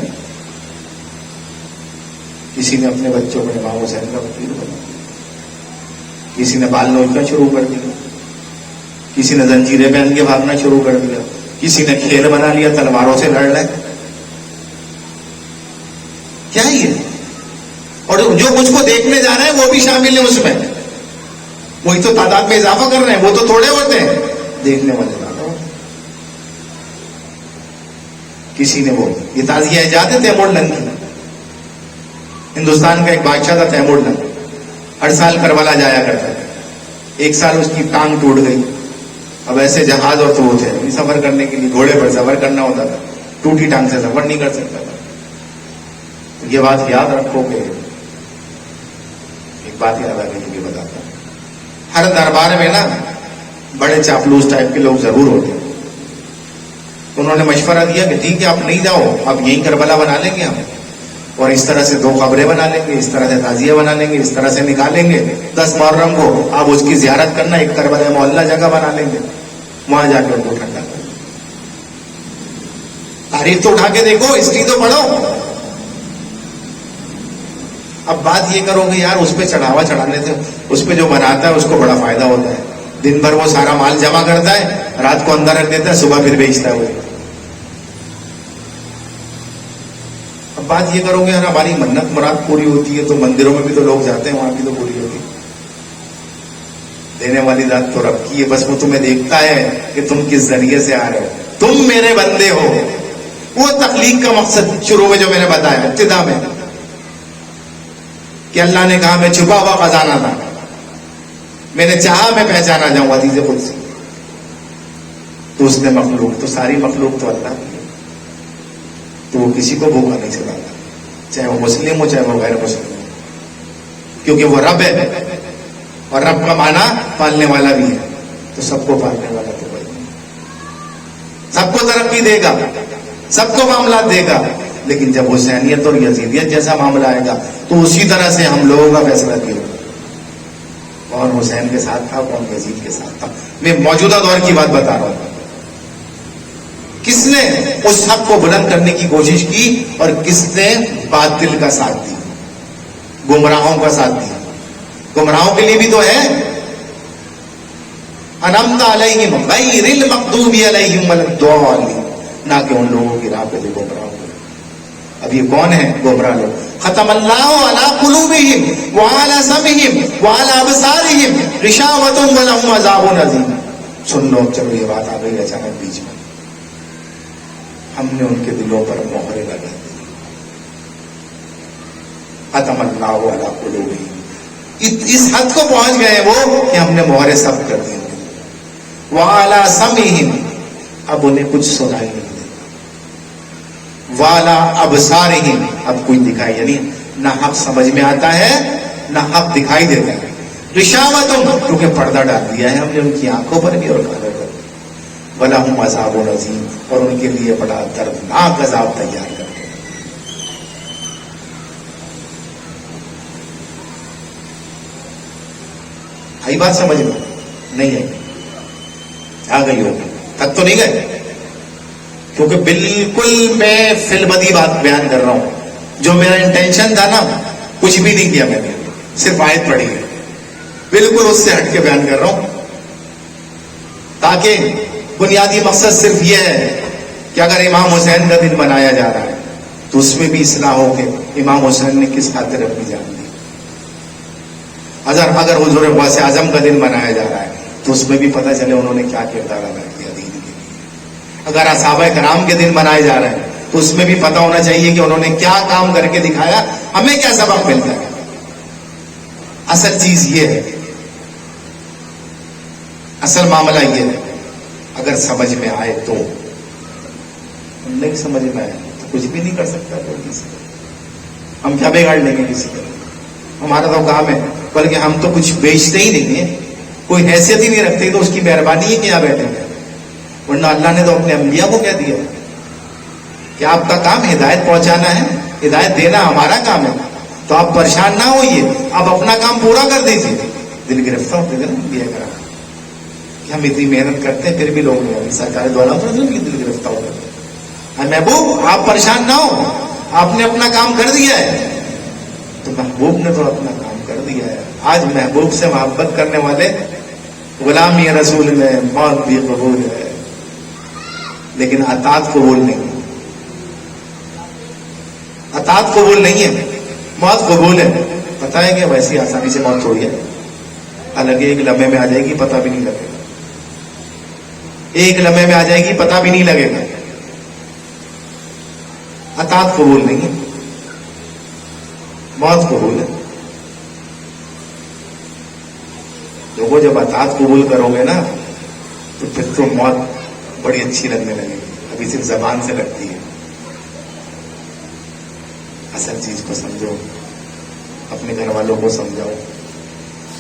کسی نے اپنے بچوں کو امام حسین کا وکیل بنا، کسی نے بال نوچنا شروع کر دیا، کسی نے زنجیریں پہن کے بھاگنا شروع کر دیا، کسی نے کھیل بنا لیا تلواروں سے لڑ رہے. کیا یہ؟ اور جو مجھ کو دیکھنے جا رہے ہیں وہ بھی شامل ہیں اس میں. وہی تو تعداد میں اضافہ کر رہے ہیں، وہ تو تھوڑے ہوتے ہیں، دیکھنے والے زیادہ ہوتے. کسی نے وہ یہ تعزیہ ایجاد ہے تیمور لنگ کی. ہندوستان کا ایک بادشاہ تھا تیمور لنگ، ہر سال کربلا جایا کرتا تھا. ایک سال اس کی ٹانگ ٹوٹ گئی. اب ایسے جہاز اور تو تھے سفر کرنے کے لیے، گھوڑے پر سفر کرنا ہوتا تھا، ٹوٹی ٹانگ سے سفر نہیں کر سکتا تھا. یہ بات یاد رکھو کہ ایک بات یاد آ گئی بھی بتاتا ہوں. ہر دربار میں نا بڑے چاپلوس ٹائپ کے لوگ ضرور ہوتے ہیں. انہوں نے مشورہ دیا کہ ٹھیک ہے آپ نہیں جاؤ, اب یہیں کربلا بنا لیں گے ہم, اور اس طرح سے 2 قبریں بنا لیں گے, اس طرح سے تعزیہ بنا لیں گے, اس طرح سے نکالیں گے. 10 محرم کو آپ اس کی زیارت کرنا, ایک کربلا محلہ جگہ بنا لیں گے, وہاں جا کے ان کو ٹھنڈا کریں. تاریخ تو اٹھا کے دیکھو, ہسٹری تو پڑھو. اب بات یہ کرو گے یار اس پہ چڑھاوا چڑھانے سے, اس پہ جو بناتا ہے اس کو بڑا فائدہ ہوتا ہے. دن بھر وہ سارا مال جمع کرتا ہے, رات کو اندر رکھ دیتا ہے, صبح پھر بیچتا ہے وہ. اب بات یہ کرو گے یار ہماری منت مراد پوری ہوتی ہے تو مندروں میں بھی تو لوگ جاتے ہیں, وہاں بھی تو پوری ہوتی ہے. دینے والی ذات تو رب کی ہے, بس وہ تمہیں دیکھتا ہے کہ تم کس ذریعے سے آ رہے ہو. تم میرے بندے ہو. وہ تخلیق کا مقصد شروع میں جو میں نے بتایا ابتدا میں کہ اللہ نے کہا میں چھپا ہوا خزانہ تھا, میں نے چاہا میں پہچانا جاؤں حدیث قدسی. تو اس نے مخلوق, تو ساری مخلوق تو اللہ کی ہے, تو وہ کسی کو بھوکا نہیں چلاتا, چاہے وہ مسلم ہو چاہے وہ غیر مسلم ہو, کیونکہ وہ رب ہے. اور رب کا معنی پالنے والا بھی ہے, تو سب کو پالنے والا تو وہی ہے. سب کو ترقی دے گا, سب کو معاملات دے گا, لیکن جب حسینیت اور یزیدیت جیسا معاملہ آئے گا تو اسی طرح سے ہم لوگوں کا فیصلہ کیا. کون حسین کے ساتھ تھا, کون یزید کے ساتھ تھا. میں موجودہ دور کی بات بتا رہا ہوں. کس نے اس حق کو بلند کرنے کی کوشش کی اور کس نے باطل کا ساتھ دیا, گمراہوں کا ساتھ دیا. گمراہوں کے لیے بھی تو ہے انعمت علیہم غیر المغضوب علیہم ولا الضالین, نہ کہ ان لوگوں کی راہ پہ جو گمراہ ہوئے. اب یہ کون ہے گمراہ لوگ؟ ختم اللہ علی قلوبہم وعلی سمعہم وعلی ابصارہم غشاوۃ ولہم عذاب عظیم. سن لو, چلو یہ بات آ گئی اچانک بیچ میں, ہم نے ان کے دلوں پر مہریں لگا دی. ختم اللہ علی قلوبہم, اس حد کو پہنچ گئے وہ کہ ہم نے مہریں سب کر دی. وعلی سمعہم, اب انہیں کچھ سنائی نہیں دیتا. والا ابصارہم, اب کچھ دکھائی, یعنی نہ حق سمجھ میں آتا ہے نہ حق دکھائی دیتا ہے. غشاوۃ, کیونکہ پردہ ڈال دیا ہے ہم نے ان کی آنکھوں پر بھی اور کانوں پر. ولہم عذاب عظیم, اور ان کے لیے بڑا دردناک عذاب تیار کر دیا. آئی بات سمجھ میں؟ نہیں آئی, آ گئی ہوگی, تک تو نہیں گئے. کیونکہ بالکل میں فی البدی بات بیان کر رہا ہوں. جو میرا انٹینشن تھا نا, کچھ بھی نہیں کیا میں نے, صرف آیت پڑھی ہے, بالکل اس سے ہٹ کے بیان کر رہا ہوں. تاکہ بنیادی مقصد صرف یہ ہے کہ اگر امام حسین کا دن منایا جا رہا ہے تو اس میں بھی اصلاح ہو کہ امام حسین نے کس خاطر اپنی جان دی. اگر حضور غوث اعظم کا دن منایا جا رہا ہے تو اس میں بھی پتہ چلے انہوں نے کیا کردار ادا کیا دین کے لیے. اگر صحابہ کرام کے دن منائے جا رہے ہیں تو اس میں بھی پتہ ہونا چاہیے کہ انہوں نے کیا کام کر کے دکھایا, ہمیں کیا سبق ملتا ہے. اصل چیز یہ ہے, اصل معاملہ یہ ہے, اگر سمجھ میں آئے تو, نہیں سمجھ میں آئے تو کچھ بھی نہیں کر سکتا کوئی کسی کو. ہم کیا بگاڑ لیں گے کسی کو؟ ہمارا تو کام ہے, بلکہ ہم تو کچھ بیچتے ہی نہیں ہیں, کوئی حیثیت ہی نہیں رکھتے, تو اس کی مہربانی ہی کیا بیٹھے ہیں. ورنہ اللہ نے تو اپنے انبیاء کو کہہ دیا کہ آپ کا کام ہدایت پہنچانا ہے, ہدایت دینا ہمارا کام ہے, تو آپ پریشان نہ ہوئیے, آپ اپنا کام پورا کر دیجیے. دل گرفتار دیا کرا کہ ہم اتنی محنت کرتے ہیں پھر بھی لوگ نہیں, سرکار دوارا دل گرفتار ہوتا ہے. محبوب آپ پریشان نہ ہو, آپ نے اپنا کام کر دیا ہے. تو محبوب نے تو اپنا کام کر دیا ہے. آج محبوب سے محبت کرنے والے غلامی رسول میں موت بھی قبول ہے, لیکن اطاعت قبول نہیں. اطاعت قبول نہیں ہے, موت قبول ہے. پتہ ہے کہ ویسی آسانی سے موت تھوڑی ہے, حالانکہ ایک لمحے میں آ جائے گی, پتہ بھی نہیں لگے گا. ایک لمحے میں آ جائے گی, پتہ بھی نہیں لگے گا. اطاعت قبول نہیں ہے, موت قبول ہے. لوگوں جب اطاعت قبول کرو گے نا تو پھر تو موت بڑی اچھی لگنے لگے گی. ابھی صرف زبان سے لگتی ہے. اصل چیز کو سمجھو, اپنے گھر والوں کو سمجھاؤ,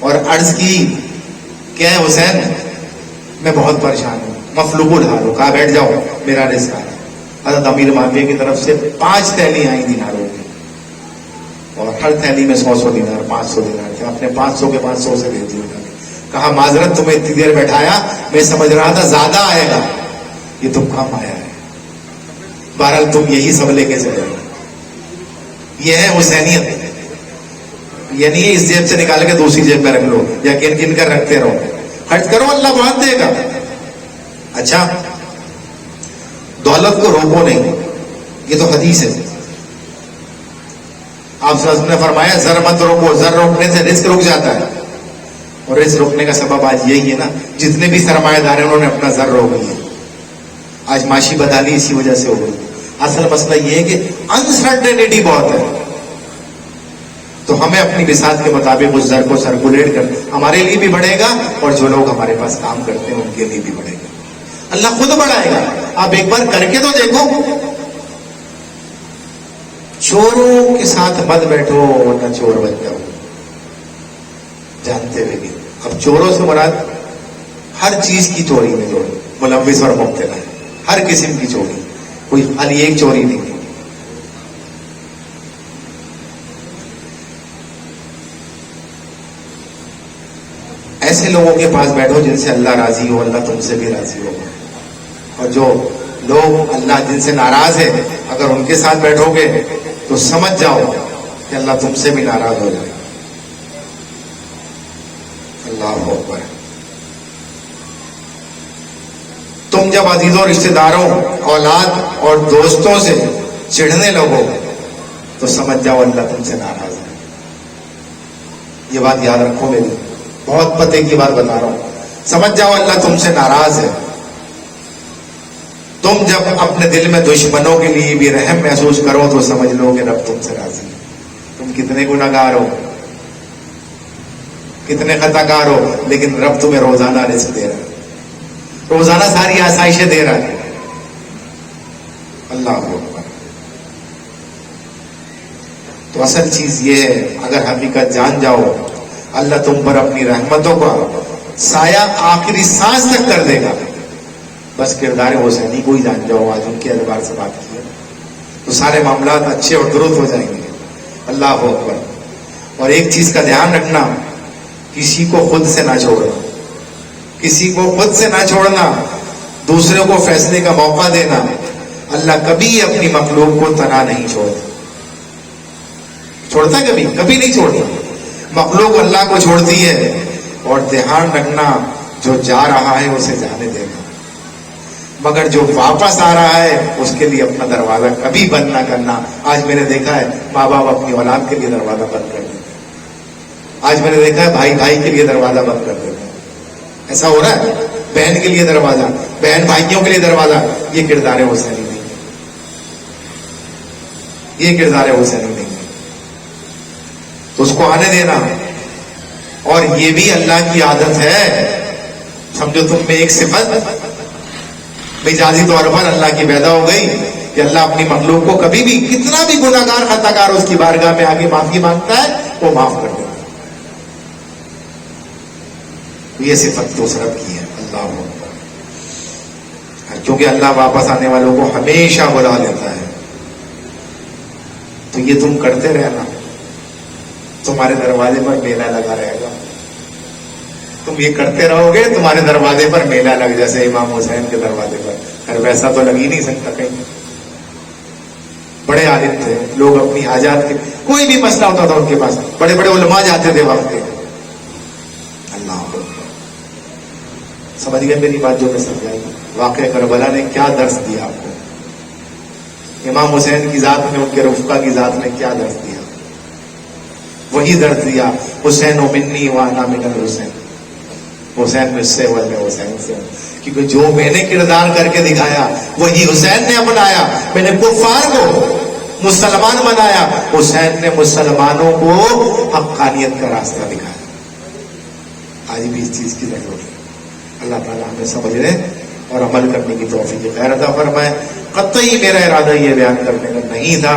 اور عرض کی کہ اے حسین میں بہت پریشان ہوں، مفلوق الحال ہوں، کہا بیٹھ جاؤ میرا رزق آیا۔ حضرت امیر معاویہ کی طرف سے 5 تھیلی آئی دیناروں کی اور ہر تھیلی میں 100 دینار 500 دینار تھے، اپنے 500 کے 500 سے دے دیے۔ کہا معذرت تمہیں اتنی دیر بیٹھایا، میں سمجھ رہا تھا زیادہ آئے گا، یہ تم کم آیا ہے، بہرحال تم یہی سب لے کے چلے۔ یہ ہے حسینیت، یعنی اس جیب سے نکال کے دوسری جیب میں رکھ لو یا گن گن کر رکھتے رہو، خرچ کرو اللہ بہت دے گا۔ اچھا دولت کو روکو نہیں، یہ تو حدیث ہے۔ آپ صلی اللہ علیہ وسلم نے فرمایا زر مت روکو، زر روکنے سے رزق رک جاتا ہے، اور رزق روکنے کا سبب آج یہی ہے نا، جتنے بھی سرمایہ دار ہیں انہوں نے اپنا زر روک لیا، آج معاشی بدحالی اسی وجہ سے ہو گئی۔ اصل مسئلہ یہ ہے کہ انسرٹنٹی بہت ہے، تو ہمیں اپنی بساط کے مطابق اس زر کو سرکولیٹ کر، ہمارے لیے بھی بڑھے گا اور جو لوگ ہمارے پاس کام کرتے ہیں ان کے لیے بھی بڑھے گا، اللہ خود بڑھائے گا۔ آپ ایک بار کر کے تو دیکھو۔ چوروں کے ساتھ مت بیٹھو ورنہ چور بن جاؤ، جانتے ہوئے بھی۔ اب چوروں سے مراد ہر چیز کی چوری میں جوڑو، ملوث اور مبتلا ہے، ہر قسم کی چوری، کوئی خالی ایک چوری نہیں ہے۔ ایسے لوگوں کے پاس بیٹھو جن سے اللہ راضی ہو، اللہ تم سے بھی راضی ہوگا، اور جو لوگ اللہ جن سے ناراض ہے اگر ان کے ساتھ بیٹھو گے تو سمجھ جاؤ کہ اللہ تم سے بھی ناراض ہو جائے۔ اللہ اکبر۔ تم جب عزیزوں، رشتہ داروں، اولاد اور دوستوں سے چڑھنے لگو تو سمجھ جاؤ اللہ تم سے ناراض ہے۔ یہ بات یاد رکھو میری، بہت پتے کی بات بتا رہا ہوں، سمجھ جاؤ اللہ تم سے ناراض ہے۔ تم جب اپنے دل میں دشمنوں کے لیے بھی رحم محسوس کرو تو سمجھ لو کہ رب تم سے راضی ہے۔ تم کتنے گناہگار ہو، کتنے خطا کار ہو، لیکن رب تمہیں روزانہ رزق دے رہا ہے، روزانہ ساری آسائشیں دے رہا ہے۔ اللہ اکبر۔ تو اصل چیز یہ ہے، اگر حقیقت جان جاؤ اللہ تم پر اپنی رحمتوں کا سایہ آخری سانس تک کر دے گا۔ بس کردار حسینی کو ہی جان جاؤ، آج ان کے اعتبار سے بات کی ہے تو سارے معاملات اچھے اور درست ہو جائیں گے۔ اللہ اکبر۔ اور ایک چیز کا دھیان رکھنا، کسی کو خود سے نہ چھوڑنا، کسی کو خود سے نہ چھوڑنا، دوسرے کو فیصلے کا موقع دینا۔ اللہ کبھی اپنی مخلوق کو تنہا نہیں چھوڑتا، کبھی نہیں چھوڑتا۔ مخلوق اللہ کو چھوڑتی ہے، اور دھیان رکھنا جو جا رہا ہے اسے جانے دینا، مگر جو واپس آ رہا ہے اس کے لیے اپنا دروازہ کبھی بند نہ کرنا۔ آج میں نے دیکھا ہے ماں باپ اپنی اولاد کے لیے دروازہ بند کر دیتے ہیں، آج میں نے دیکھا ہے بھائی کے لیے دروازہ بند کر دیتے ہیں، ایسا ہو رہا ہے، بہن کے لیے دروازہ، بہن بھائیوں کے لیے دروازہ۔ یہ کردار حسینی نہیں ہے، یہ کردار حسینی نہیں ہے، تو اس کو آنے دینا۔ اور یہ بھی اللہ کی عادت ہے، سمجھو تم میں ایک صفت مجازی طور پر اللہ کی پیدا ہو گئی کہ اللہ اپنی مخلوق کو کبھی بھی، کتنا بھی گناہ گار خطا کار اس کی بارگاہ میں آگے معافی مانگتا ہے وہ معاف کر دیتا ہے۔ یہ صفت تو رب کی ہے، اللہ اکبر۔ کیونکہ اللہ واپس آنے والوں کو ہمیشہ بلا لیتا ہے، تو یہ تم کرتے رہنا، تمہارے دروازے پر میلہ لگا رہے گا۔ تم یہ کرتے رہو گے تمہارے دروازے پر میلہ لگ، جیسے امام حسین کے دروازے پر، خیر ویسا تو لگ ہی نہیں سکتا کہیں، بڑے عالم تھے، لوگ اپنی حاجات کے کوئی بھی مسئلہ ہوتا تھا ان کے پاس بڑے بڑے علماء جاتے تھے وقت کے۔ اللہ سمجھ گئے میری بات جو میں سمجھائی؟ واقعہ کربلا نے کیا درس دیا آپ کو، امام حسین کی ذات میں، ان کے رفقا کی ذات میں کیا درس دیا؟ وہی درس دیا، حسین و منی وانا من الحسین، حسین مجھ سے اور میں حسین سے ہوں، کیونکہ جو میں نے کردار کر کے دکھایا وہی حسین نے اپنایا۔ میں نے کفار کو مسلمان بنایا، حسین نے مسلمانوں کو حقانیت کا راستہ دکھایا۔ آج بھی اس چیز کی ضرورت ہے۔ اللہ تعالیٰ ہمیں سمجھنے اور عمل کرنے کی توفیق خیر عطا فرمائے۔ قطعی میرا ارادہ یہ بیان کرنے کا نہیں تھا،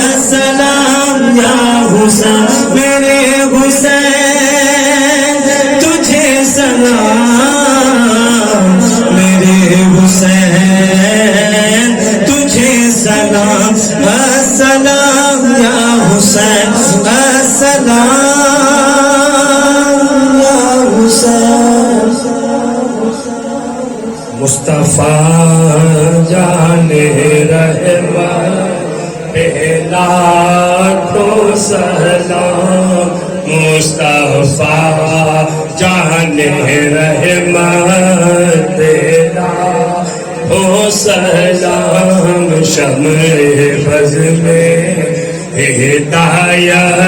السلام یا حسین میرے حسین تجھے سلام میرے حسین تجھے سلام السلام یا حسین السلام یا حسین مصطفیٰ جانے رحمت لاکھوں سلام مصطفیٰ جانے رحمت لاکھوں سلام شمع بز میں ہدایت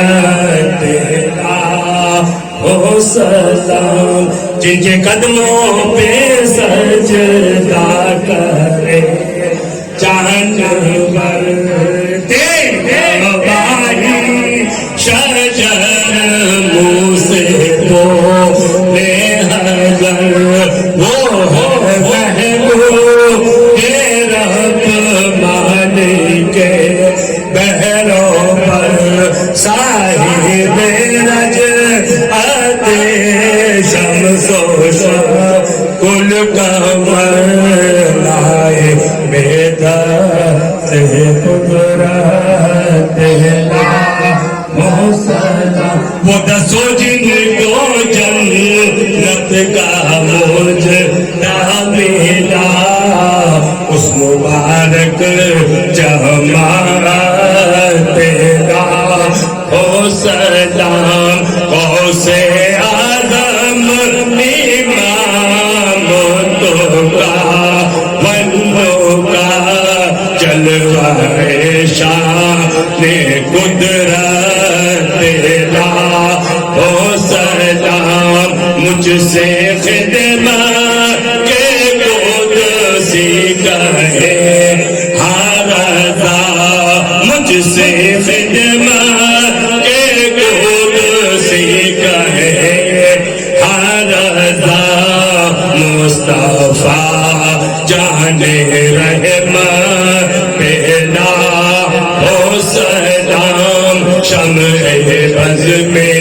لاکھوں سلام جن کے قدموں پہ سجدہ کرے چاند برتے ہوائی شجر منہ سے بولے حجر وہ ہے محبوب کے رب مالک بحروں پر صاحب رجعت شمس و کل قمر لائے بیدار سے قدرت وہ دسو جن کو جنت کا مجھتا ملا اس مبارک جماعت کا ہو سلام غوث اعظم امام تو کا بندوں کا جلوہ شان قدرت لا ہو سلام مجھ سے خدمت کے قدسی کہے ہر رضا مجھ سے خدمت کے قدسی کہے ہر رضا مصطفیٰ جانے رحمت پہلا ہو سلام شمع بز میں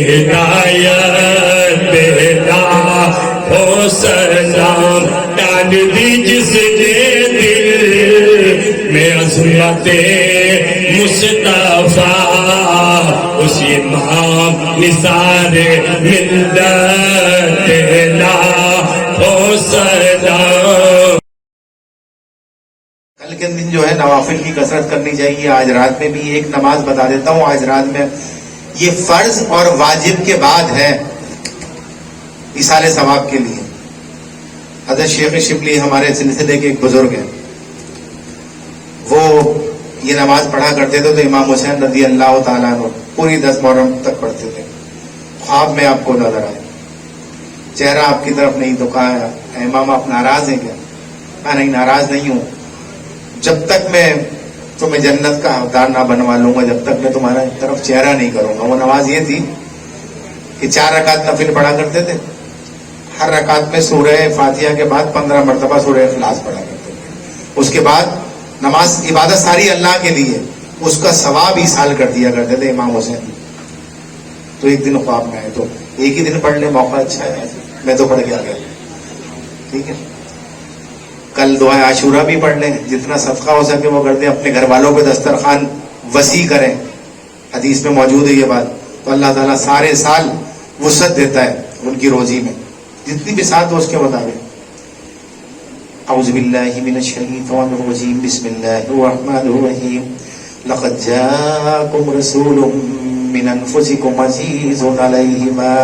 ہدایت پہلا ہو سلام ڈال دی جس نے دل میں عظمت مصطفیٰ اس امام نثار ملت لا ہو سلام. کل کے دن جو ہے نوافل کی کثرت کرنی چاہیے. آج رات میں بھی ایک نماز بتا دیتا ہوں. آج رات میں یہ فرض اور واجب کے بعد ہے ایصال ثواب کے لیے. حضرت شیخ شبلی ہمارے سلسلے کے ایک بزرگ ہیں. وہ یہ نماز پڑھا کرتے تھے تو امام حسین رضی اللہ تعالیٰ عنہ پوری 10 محرم تک پڑھتے تھے. خواب میں آپ کو نظر آئے, چہرہ آپ کی طرف نہیں تو کہا اے امام آپ ناراض ہیں کیا؟ میں نہیں ناراض نہیں ہوں, جب تک میں تمہیں جنت کا حقدار نہ بنوا لوں گا جب تک میں تمہارا طرف چہرہ نہیں کروں گا. وہ نماز یہ تھی کہ 4 رکعت نفل پڑھا کرتے تھے. ہر رکعت میں سورہ فاتحہ کے بعد 15 مرتبہ سورہ اخلاص پڑھا کرتے تھے. اس کے بعد نماز عبادت ساری اللہ کے لیے, اس کا ثواب ایصال کر دیا کرتے تھے امام حسین. تو ایک دن خواب میں آئے تو ایک ہی دن پڑھ لیں, موقع اچھا ہے, میں تو پڑھ کے آ گیا. ٹھیک ہے, کل دعائے عاشورہ بھی پڑھ لیں, جتنا صدقہ ہو سکے وہ کر دیں. اپنے گھر والوں پہ دسترخوان وسیع کریں, حدیث میں موجود ہے یہ بات. تو اللہ تعالیٰ سارے سال وسعت دیتا ہے ان کی روزی میں, جتنی بھی ساتھ ہو اس کے مطابق. اعوذ باللہ من الشیطان الرجیم بسم اللہ الرحمن الرحیم. لقد جاءکم رسول من انفسکم عزیز علیہ ما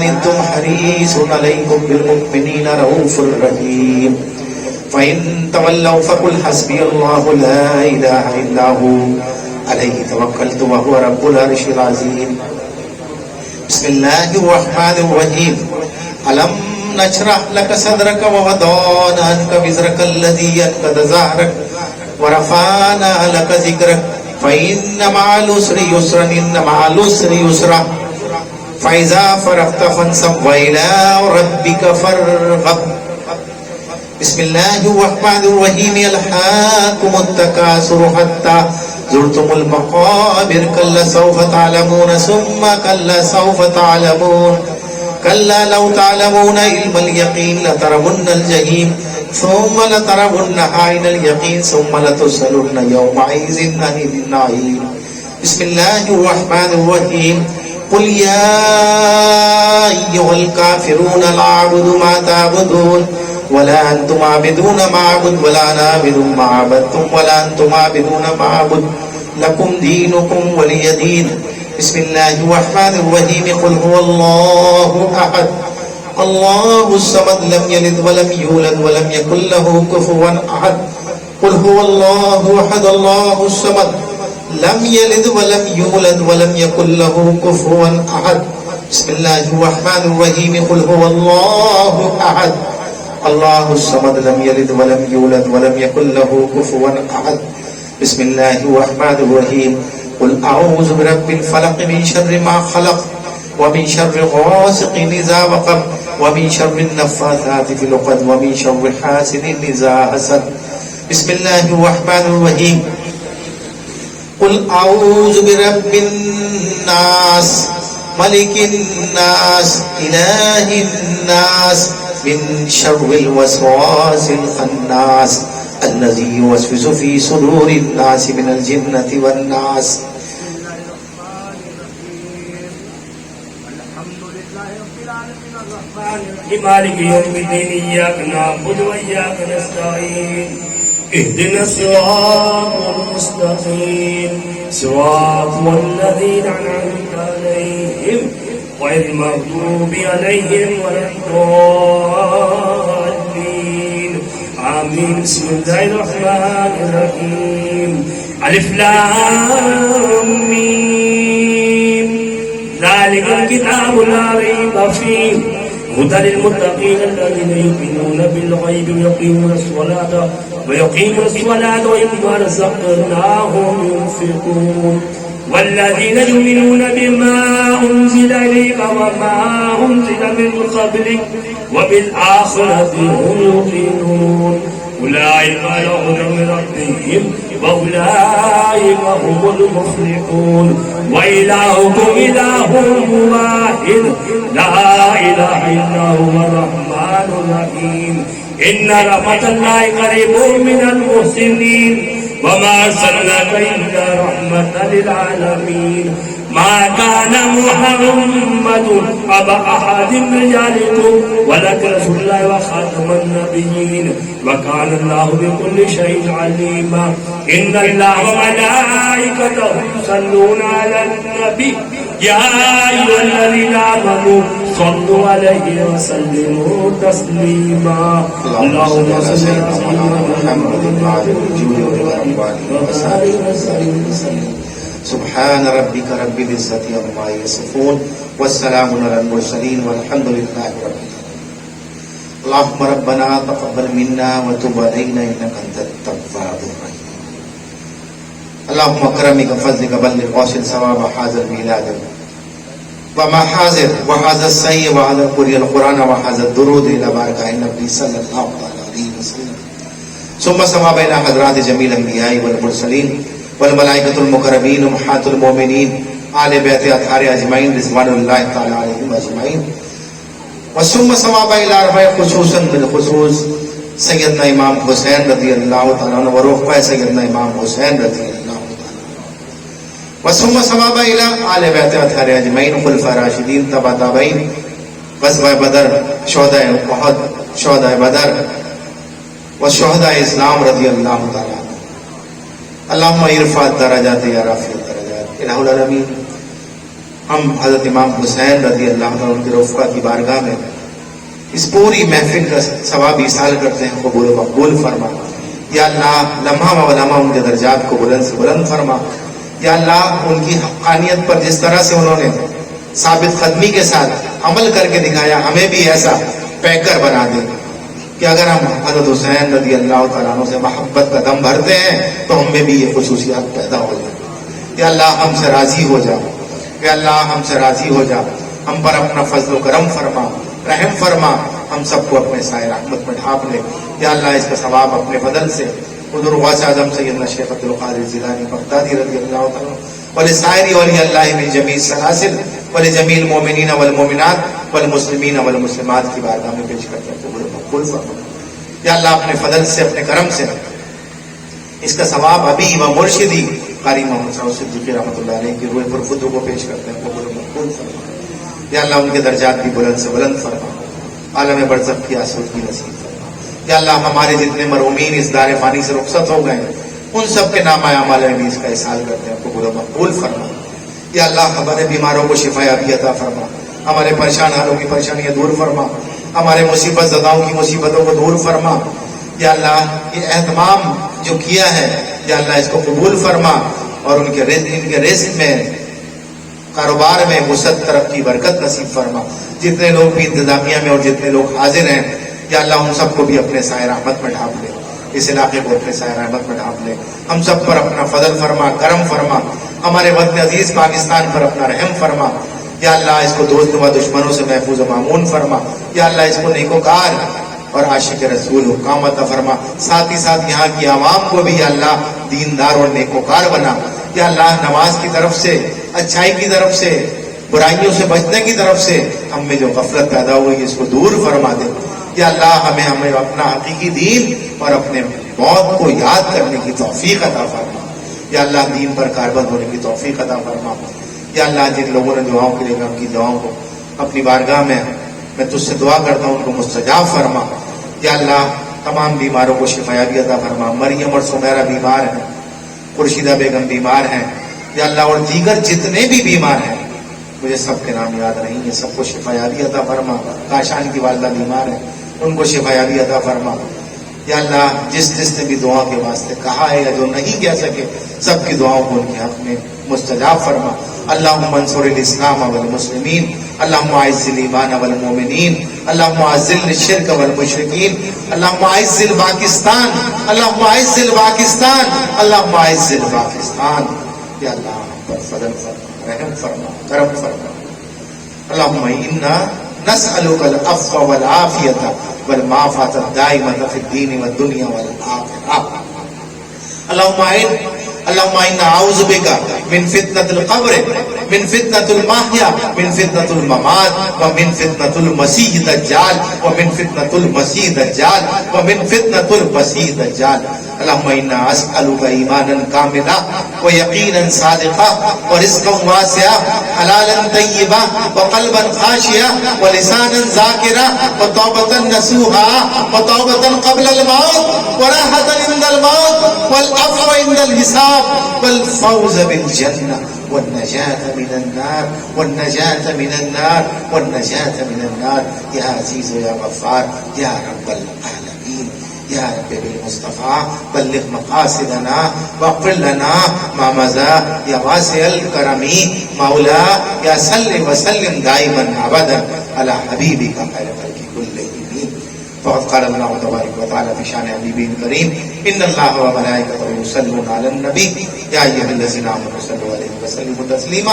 عنتم حریص علیکم بالمؤمنین رؤوف رحیم. فإن تولوا فقل حسبی اللہ لا الہ الا هو علیہ توکلت وهو رب العرش العظیم. بسم اللہ الرحمن الرحیم. علم نشرح لك صدرك ووضعنا عنك وزرك الذي أنقض ظهرك ورفعنا لك ذكرك فإن مع العسر يسرا إن مع العسر يسرا فإذا فرغت فانصب وإلى ربك فارغب. بسم الله الرحمن الرحيم ألهاكم التكاثر حتى زرتم المقابر كلا سوف تعلمون ثم كلا سوف تعلمون كلا لو تعلمون علم اليقين لترون الجحيم ثم لترونها عين اليقين ثم لتسألن يومئذ عن النعيم بسم الله الرحمن الرحيم قل يا أيها الكافرون لا أعبد ما تعبدون ولا أنتم عابدون ما أعبد ولا أنا عابد ما عبدتم ولا أنتم عابدون ما أعبد لكم دينكم ولي دين بسم الله الرحمن الرحيم قل هو الله أحد الله الصمد لم يلد ولم يولد ولم يكن له كفوا أحد قل هو الله أحد الله الصمد لم يلد ولم يولد ولم يكن له كفوا أحد بسم الله الرحمن الرحيم قل هو الله أحد الله الصمد لم يلد ولم يولد ولم يكن له كفوا أحد بسم الله الرحمن الرحيم قل أعوذ برب الفلق من شر ما خلق ومن شر غاسق إذا وقب ومن شر النفاثات في العقد ومن شر حاسد إذا حسد بسم الله الرحمن الرحيم قل أعوذ برب الناس ملك الناس إله الناس من شر الوسواس الخناس الذي يوسوس في صدور الناس من الجنة والناس مالك يوم الدين إياك نعبد وإياك نستعين اهدنا الصراط المستقيم صراط الذين أنعمت عليهم غير المغضوب عليهم ولا الضالين آمين بسم الله الرحمن الرحيم ألف لام ميم ذلك الكتاب لا ريب فيه هدى للمتقين الذين يؤمنون بالغيب ويقيمون الصلاة ومما رزقناهم ينفقون والذين يؤمنون بما أنزل إليك وما أنزل من قبلك وبالآخرة هم يوقنون أولئك على هدى من ربهم وأولئك هم المفلحون وإلهكم إله واحد لا إله إلا هو الرحمن الرحيم إن رحمة الله قريب من المحسنين وما أرسلناك إلا رحمة للعالمين ما كان محمد أبا أحد من رجالكم ولكن رسول الله وخاتم النبيين وكان الله بكل شيء عليما إن الله وملائكته يصلون على النبي يا أيها الذين آمنوا صلوا عليه وسلموا تسليما اللهم صل على محمد وعلى آله وسلم سبحان ربك رب العزة عما يصفون والسلام على المرسلين والحمد لله رب العالمين اللهم ربنا تقبل منا وتب علينا إنك أنت التواب الرحيم اللهم أكرمك فضلك بلغ واصل ثواب هذا الميلاد وما حاضر وهذا السيء وهذا القرآن القرآن وهذا الدرود إلى بارك النبي صلى الله عليه وسلم ثم سما بين حضرات جميع الأنبياء والمرسلين والملائكة المقربين ومحات المؤمنين آل بیت اطہار اجمعین رضوان اللہ تعالی علیہم اجمعین وثم سما بین اربع خصوصا بالخصوص سیدنا امام حسین رضی اللہ تعالی عنہ ورفقہ سیدنا امام حسین رضی اللہ تعالی وثم سما بین آل بیت اطہار اجمعین خلفاء راشدین تبع تابعین غزوہ بدر شہداء احد شہداء بدر وشہداء اسلام رضی اللہ تعالی عنہ اللہم ارفع درجات یا رافع درجات الہ العالمین ہم حضرت امام حسین رضی اللہ عنہ کے رفقہ کی بارگاہ میں اس پوری محفل کا ثواب ایصال کرتے ہیں قبول و مقبول فرما یا اللہ لمحہ و لمحہ ان کے درجات کو بلند سے بلند فرما یا اللہ ان کی حقانیت پر جس طرح سے انہوں نے ثابت قدمی کے ساتھ عمل کر کے دکھایا ہمیں بھی ایسا پیکر بنا دے کہ اگر ہم حضرت حسین رضی اللہ تعالیٰ عنہ سے محبت کا دم بھرتے ہیں تو ہم میں بھی یہ خصوصیات پیدا ہو جائیں یا اللہ ہم سے راضی ہو جا یا اللہ ہم سے راضی ہو جا ہم پر اپنا فضل و کرم فرما رحم فرما ہم سب کو اپنے سائے رحمت میں ڈھانپ لے یا اللہ اس کا ثواب اپنے بدل سے حضور غوث اعظم سیدنا شیخ عبد القادر جیلانی بغدادی رضی اللہ عنہ ولسائر اولیاء اللہ من جمیع السلاسل ولجمیع المؤمنین والمؤمنات والمسلمین والمسلمات کی بارگاہ میں پیش کرتے ہیں قبول مقبول فرما یا اللہ اپنے فضل سے اپنے کرم سے اس کا ثواب ابھی و مرشدی قاری محمد صلی اللہ علیہ وسلم رحمۃ اللہ علیہ کی روح پرخود کو پیش کرتے ہیں قبول مقبول فرما یا اللہ ان کے درجات بھی بلند سے بلند فرما عالم برزخ کی آسودگی نصیب فرما یا اللہ ہمارے جتنے مرحومین اس دار فانی سے رخصت ہو گئے ان سب کے نام اعمال حدیث کا احسان کرتے ہیں قبول مقبول فرما یا اللہ ہمارے بیماروں کو شفا یابی عطا فرما ہمارے پریشان حالوں کی پریشانیاں دور فرما ہمارے مصیبت زداؤں کی مصیبتوں کو دور فرما یا اللہ یہ اہتمام جو کیا ہے یا اللہ اس کو قبول فرما اور ان کے رزق میں کاروبار میں وسعت ترقی برکت نصیب فرما جتنے لوگ بھی انتظامیہ میں اور جتنے لوگ حاضر ہیں یا اللہ ان سب کو بھی اپنے سائے رحمت میں ڈھانپ لے اس علاقے کو اپنے سائے رحمت میں ڈھانپ لے ہم سب پر اپنا فضل فرما کرم فرما ہمارے وطن عزیز پاکستان پر اپنا رحم فرما یا اللہ اس کو دوست و دشمنوں سے محفوظ و معمون فرما یا اللہ اس کو نیکوکار اور عاشق رسول حکام عطا فرما ساتھ ہی ساتھ یہاں کی عوام کو بھی یا اللہ دیندار اور نیکوکار بنا یا اللہ نماز کی طرف سے اچھائی کی طرف سے برائیوں سے بچنے کی طرف سے ہم میں جو غفلت پیدا ہوئی اس کو دور فرما دے یا اللہ ہمیں اپنا حقیقی دین اور اپنے موت کو یاد کرنے کی توفیق عطا فرما یا اللہ دین پر کاربند ہونے کی توفیق عطا فرما یا اللہ جن لوگوں نے دعاؤں کے لیے ہم کی دعاؤں کو اپنی بارگاہ میں تجھ سے دعا کرتا ہوں ان کو مستجاب فرما یا اللہ تمام بیماروں کو شفایابی عطا فرما مریم اور سمیرہ بیمار ہیں خورشیدہ بیگم بیمار ہیں یا اللہ اور دیگر جتنے بھی بیمار ہیں مجھے سب کے نام یاد نہیں ہے سب کو شفایابی عطا فرما کاشان کی والدہ بیمار ہیں ان کو شفایابی عطا فرما یا اللہ جس نے بھی دعا کے واسطے کہا ہے یا جو نہیں کہہ سکے سب کی دعاؤں کو ان کے حق میں مستجاب فرما اللہم انصر الاسلام والمسلمین اللہم اعز الایمان والمؤمنین اللہم اذل الشرک والمشرکین اللہم اعز الپاکستان اللہم اعز الپاکستان اللہم اعز الپاکستان یا اللہ ہم پر فضل فرما رحم فرما کرم فرما اللہم انا نسألک العفو والعافیۃ والمعافاۃ الدائمۃ فی الدین والدنیا والآخرہ اللہم انا اعوذ بک من فتنة القبر من فتنة المحیا من فتنة الممات ومن فتنة المسیح الدجال ومن فتنة المسیح الدجال ومن فتنة المسیح الدجال اللہم انا اسألک ایمانا کاملا ویقینا صادقا ورزقا واسعا حلالا طیبا وقلبا خاشعا ولسانا ذاکرا وتوبة نصوحا وتوبة قبل الموت وراحة عند الموت والعفو عند الحساب والفوز بالجنة والنجاة من النار والنجاة من النار والنجاة من النار يا عزيز يا غفار يا رب العالمين يا رب بالمصطفى بلغ مقاصدنا واغفر لنا ما مضى يا واسع الكرم مولا يا صل وسلم دائما ابدا على حبيبك خير الخلق كلهم فقد قال الله تبارك وتعالى في شان حبيبه الكريم ان الله وملائكته يصلون على النبي يا ايها الذين امنوا صلوا عليه وسلموا تسليما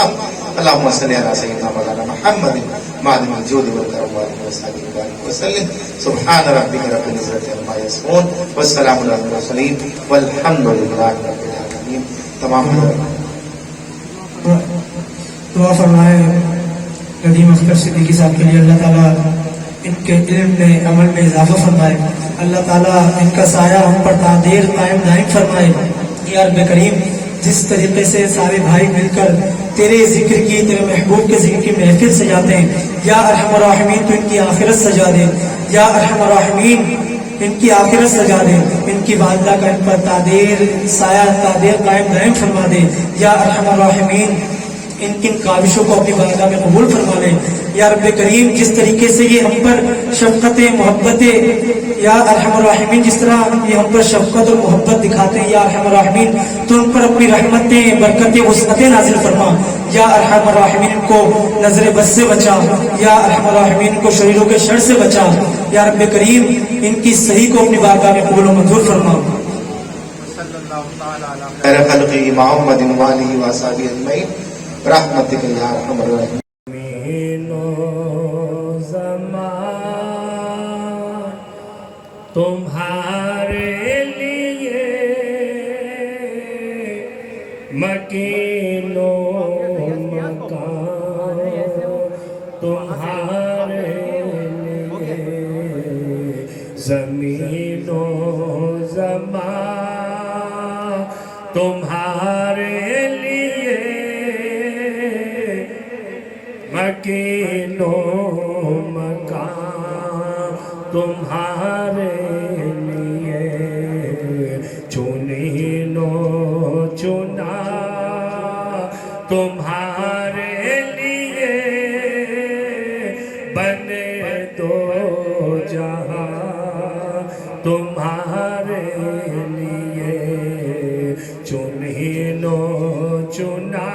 اللهم صل على سيدنا مولانا محمد معدن الجود والكرم وعلى اصحابه وبارك وسلم سبحان ربك رب العزه عما يصفون والسلام على المرسلين والحمد لله رب العالمين تمام دعا فرمائے قدیم اختر صدیقی صاحب کے لیے اللہ تعالیٰ ان کے علم میں عمل میں اضافہ فرمائے اللہ تعالیٰ ان کا سایہ ہم پر تعدیر قائم دائم فرمائے یا رب کریم جس طریقے سے سارے بھائی مل کر تیرے ذکر کی تیرے محبوب کے ذکر کی محفل سجاتے ہیں یا ارحم الراحمین تو ان کی آخرت سجا دے یا ارحم الراحمین ان کی آخرت سجا دے ان کی والدہ کا ان پر تعدیر سایہ تعدیر قائم دائم فرما دے یا ارحم الراحمین ان کی کاوشوں کو اپنی بارگاہ میں قبول فرما لے یا رب کریم جس طریقے سے یہ ہم پر شفقتیں محبتیں یا ارحم الراحمین جس طرح یہ ہم پر شفقت اور محبت دکھاتے ہیں یا ارحم الراحمین تو ان پر اپنی رحمتیں برکتیں وسعتیں نازل فرما یا ارحم الراحمین ان کو نظر بد سے بچا یا ارحم الراحمین ان کو شریروں کے شر سے بچا یا رب کریم ان کی صحیح کو اپنی بارگاہ میں قبول و منظور فرما خیر خلق محمد وآلہ وصحبہ اجمعین رحمتک یا ارحم الراحمین زمان تمہارے لیے مکین و مکان، تمہارے لیے زمین و زمان، تمہارے لیے مکین و مکان، تمہارے لیے چنین و چنا، تمہارے لیے بنے دو جہاں، تمہارے لیے چنین و چنا،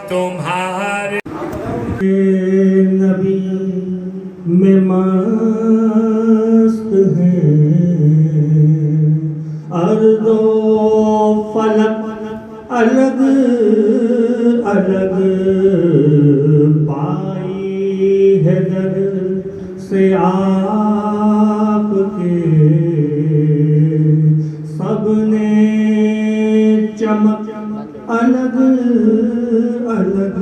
تمہارے نبی میں مست ہیں، ارض و فلک الگ الگ پائی ہے در سے آپ کے، سب نے چمک الگ الگ